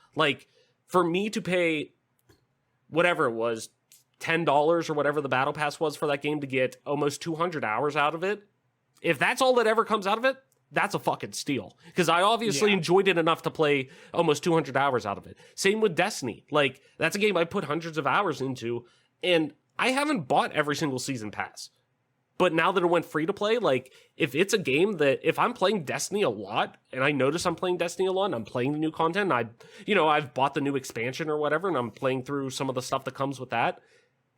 For me to pay whatever it was, $10 or whatever the battle pass was for that game to get almost 200 hours out of it, if that's all that ever comes out of it, that's a fucking steal. Because I obviously enjoyed it enough to play almost 200 hours out of it. Same with Destiny. That's a game I put hundreds of hours into, and I haven't bought every single season pass. But now that it went free to play, if it's a game that, if I'm playing Destiny a lot, and I notice I'm playing Destiny a lot, and I'm playing the new content, and I've bought the new expansion or whatever, and I'm playing through some of the stuff that comes with that,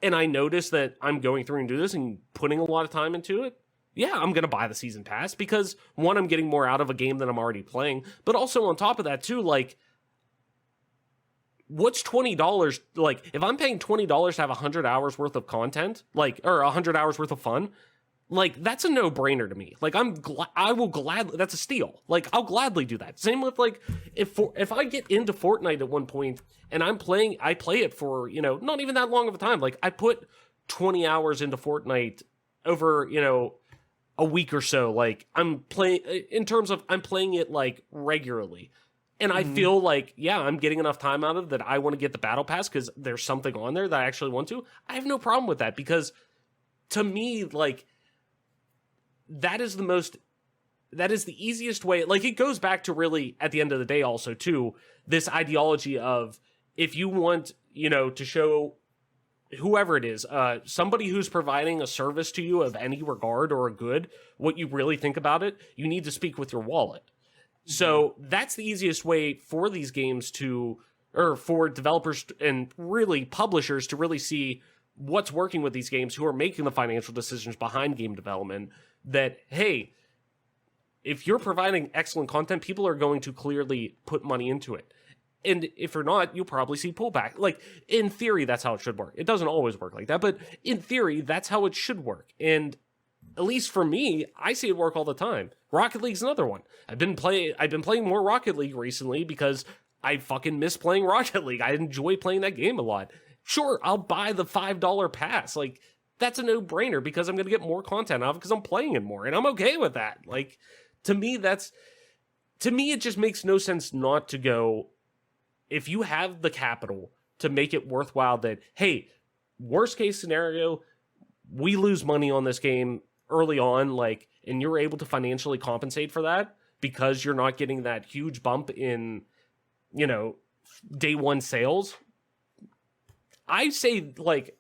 and I notice that I'm going through and do this and putting a lot of time into it, I'm going to buy the season pass, because one, I'm getting more out of a game that I'm already playing, but also on top of that too, what's $20? If I'm paying $20 to have 100 hours worth of content, or 100 hours worth of fun, that's a no-brainer to me. I will gladly, that's a steal. I'll gladly do that. Same with, if I get into Fortnite at one point, and I play it for, not even that long of a time. I put 20 hours into Fortnite over, a week or so. I'm playing, in terms of, I'm playing it, regularly. And I feel I'm getting enough time out of it that I want to get the battle pass because there's something on there that I actually want to. I have no problem with that, because to me, that is the easiest way. It goes back to, really, at the end of the day also too, this ideology of, if you want, to show whoever it is, somebody who's providing a service to you of any regard or a good, what you really think about it, you need to speak with your wallet. So that's the easiest way for these games to or for developers and really publishers to really see what's working with these games, who are making the financial decisions behind game development, that, hey, if you're providing excellent content, people are going to clearly put money into it. And if you're not, you'll probably see pullback. Like, in theory, that's how it should work. It doesn't always work like that, but in theory, that's how it should work. And at least for me, I see it work all the time. Rocket League's another one. I've been playing more Rocket League recently because I fucking miss playing Rocket League. I enjoy playing that game a lot. Sure, I'll buy the $5 pass. Like, that's a no-brainer because I'm going to get more content out of it because I'm playing it more, and I'm okay with that. Like, to me, it just makes no sense not to go. If you have the capital to make it worthwhile, that, hey, worst case scenario, we lose money on this game early on, like, and you're able to financially compensate for that because you're not getting that huge bump in, day one sales. I say, like,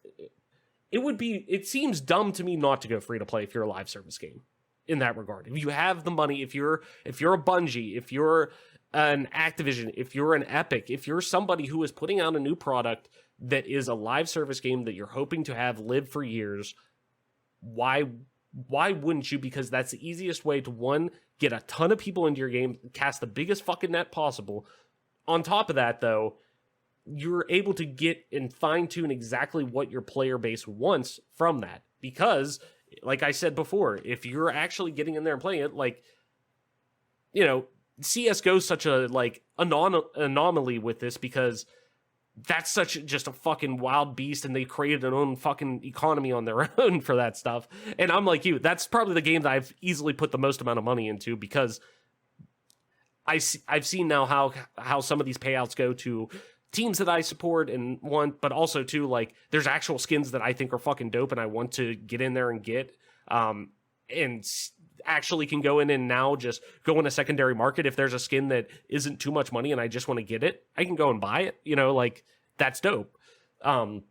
it seems dumb to me not to go free to play if you're a live service game in that regard. If you have the money, if you're a Bungie, if you're an Activision, if you're an Epic, if you're somebody who is putting out a new product that is a live service game that you're hoping to have live for years, why wouldn't you? Because that's the easiest way to, one, get a ton of people into your game, cast the biggest fucking net possible. On top of that, though, you're able to get and fine-tune exactly what your player base wants from that. Because, like I said before, if you're actually getting in there and playing it, like, CSGO's such a, like, anomaly with this because that's just a fucking wild beast, and they created their own fucking economy on their own for that stuff. And I'm like you, that's probably the game that I've easily put the most amount of money into because I've seen now how some of these payouts go to teams that I support and want, but also too, like, there's actual skins that I think are fucking dope and I want to get in there and get, and actually can go in and now just go in a secondary market. If there's a skin that isn't too much money and I just want to get it, I can go and buy it, like, that's dope. But,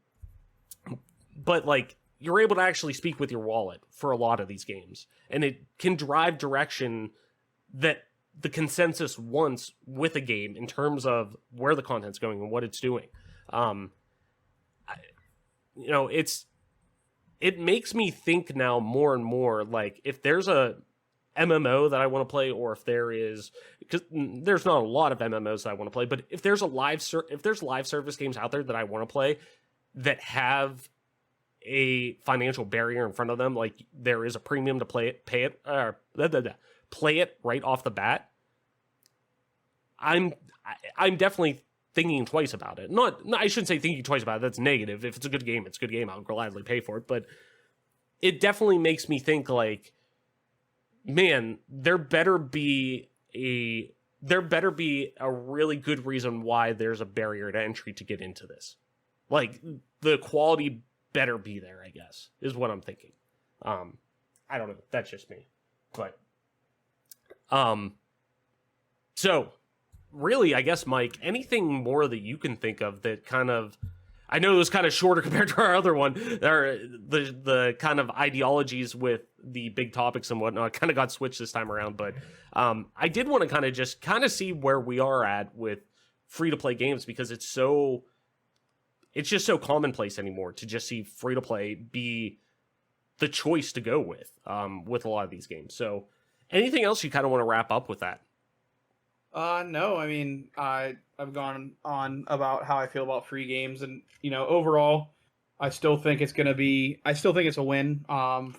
like, you're able to actually speak with your wallet for a lot of these games, and it can drive direction that the consensus wants with a game in terms of where the content's going and what it's doing. It makes me think now more and more, like, if there's a MMO that I want to play, or if there is, because there's not a lot of MMOs that I want to play, but if there's live service games out there that I want to play that have a financial barrier in front of them, like there is a premium to play it right off the bat, I'm definitely thinking twice about it. I shouldn't say thinking twice about it. That's negative. If it's a good game, it's a good game. I'll gladly pay for it. But it definitely makes me think, like, man, there better be a really good reason why there's a barrier to entry to get into this. Like, the quality better be there, I guess, is what I'm thinking. I don't know. That's just me. But so really, I guess, Mike, anything more that you can think of that kind of, I know it was kind of shorter compared to our other one, the kind of ideologies with the big topics and whatnot kind of got switched this time around, but I did want to kind of see where we are at with free-to-play games, because it's just so commonplace anymore to just see free-to-play be the choice to go with a lot of these games. So anything else you kind of want to wrap up with that? No, I mean, I've gone on about how I feel about free games, and overall, I still think it's a win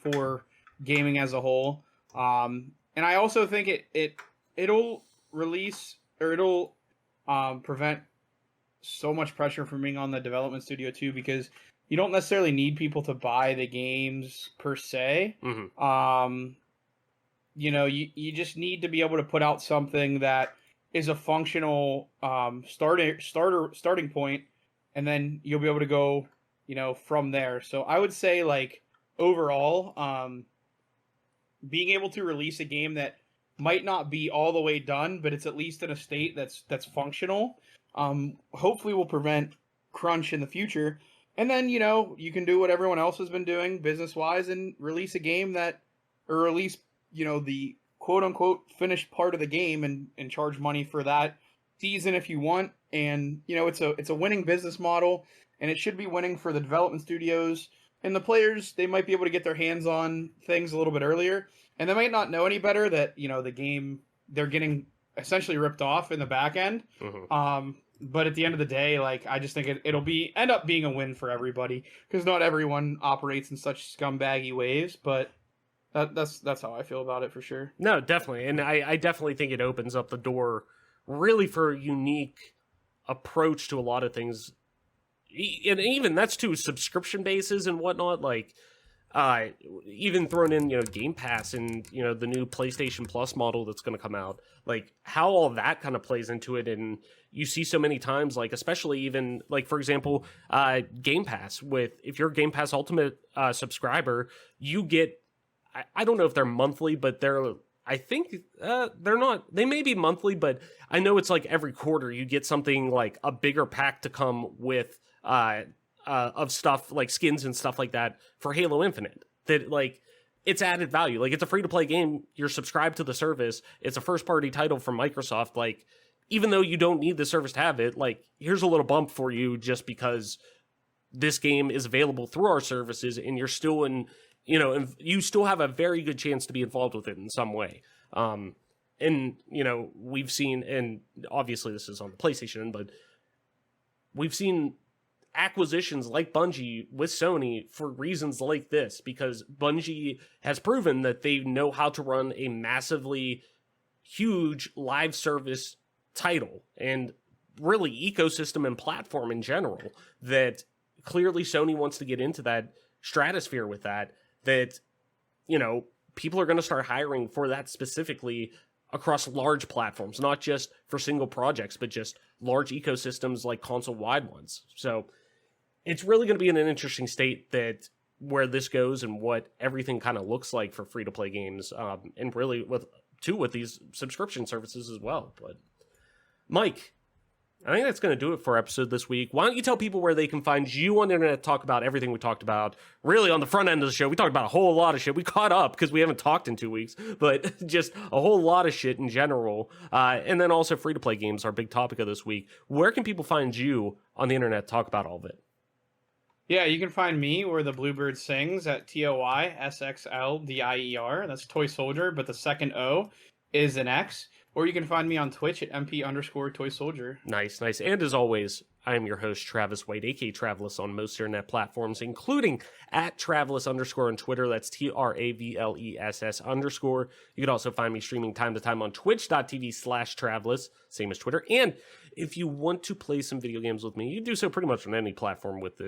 for gaming as a whole. And I also think it'll release, or it'll prevent so much pressure from being on the development studio too, because you don't necessarily need people to buy the games per se. Mm-hmm. You just need to be able to put out something that is a functional starting point, and then you'll be able to go, from there. So I would say, like, overall, being able to release a game that might not be all the way done, but it's at least in a state that's functional, hopefully will prevent crunch in the future. And then, you can do what everyone else has been doing business-wise and release a game or release, the quote-unquote finished part of the game and charge money for that season if you want, and it's a winning business model, and it should be winning for the development studios and the players. They might be able to get their hands on things a little bit earlier, and they might not know any better that the game they're getting essentially ripped off in the back end. But at the end of the day, like, I just think it'll end up being a win for everybody, because not everyone operates in such scumbaggy ways. But that's how I feel about it for sure. No, definitely, and I definitely think it opens up the door really for a unique approach to a lot of things, and even that's to subscription bases and whatnot. Like, even thrown in, Game Pass and the new PlayStation Plus model that's going to come out, like how all that kind of plays into it. And you see so many times, like, especially even like, for example, Game Pass, if you're a Game Pass Ultimate subscriber, you get, I don't know if they're monthly, but I think they're not, they may be monthly, but I know it's like every quarter you get something like a bigger pack to come with of stuff like skins and stuff like that for Halo Infinite, that like it's added value. Like, it's a free to play game, you're subscribed to the service, it's a first party title from Microsoft. Like, even though you don't need the service to have it, like, here's a little bump for you just because this game is available through our services, and you're still and you still have a very good chance to be involved with it in some way. And we've seen, and obviously this is on the PlayStation, but we've seen acquisitions like Bungie with Sony for reasons like this, because Bungie has proven that they know how to run a massively huge live service title and really ecosystem and platform in general, that clearly Sony wants to get into that stratosphere with that people are going to start hiring for that specifically across large platforms, not just for single projects, but just large ecosystems like console-wide ones. So it's really going to be in an interesting state that where this goes and what everything kind of looks like for free-to-play games, and really with these subscription services as well. But Mike, I think that's going to do it for our episode this week. Why don't you tell people where they can find you on the internet, talk about everything we talked about. Really, on the front end of the show, we talked about a whole lot of shit. We caught up because we haven't talked in 2 weeks, but just a whole lot of shit in general. And then also free-to-play games, our big topic of this week. Where can people find you on the internet, talk about all of it? Yeah, you can find me where the Bluebird sings at TOYSXLDIER. That's Toy Soldier, but the second O is an X. Or you can find me on Twitch at MP_Toy Soldier. Nice. And as always, I am your host, Travis White, aka Travelus, on most internet platforms, including at Travelus_ on Twitter. That's TRAVLESS_. You can also find me streaming time to time on twitch.tv/Travelus, same as Twitter. And if you want to play some video games with me, you do so pretty much on any platform with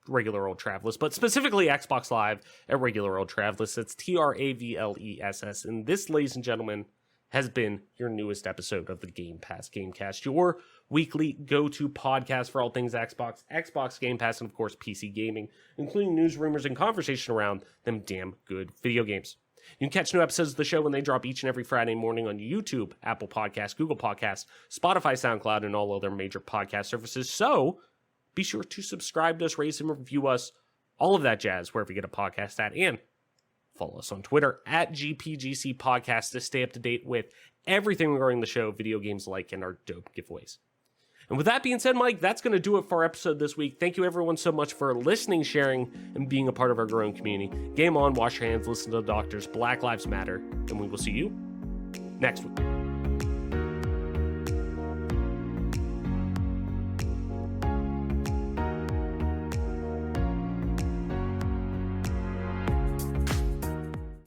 regular old Travelus, but specifically Xbox Live at regular old Travelus. That's TRAVLESS. And this, ladies and gentlemen, has been your newest episode of the Game Pass Gamecast, your weekly go-to podcast for all things Xbox Game Pass, and of course PC gaming, including news, rumors, and conversation around them damn good video games. You can catch new episodes of the show when they drop each and every Friday morning on YouTube, Apple Podcasts, Google Podcasts, Spotify, SoundCloud, and all other major podcast services. So be sure to subscribe to us, rate and review us, all of that jazz wherever you get a podcast at, and follow us on Twitter at GPGC Podcast to stay up to date with everything regarding the show, video games like, and our dope giveaways. And with that being said, Mike, that's going to do it for our episode this week. Thank you everyone so much for listening, sharing, and being a part of our growing community. Game on, wash your hands, listen to the doctors, Black Lives Matter, and we will see you next week.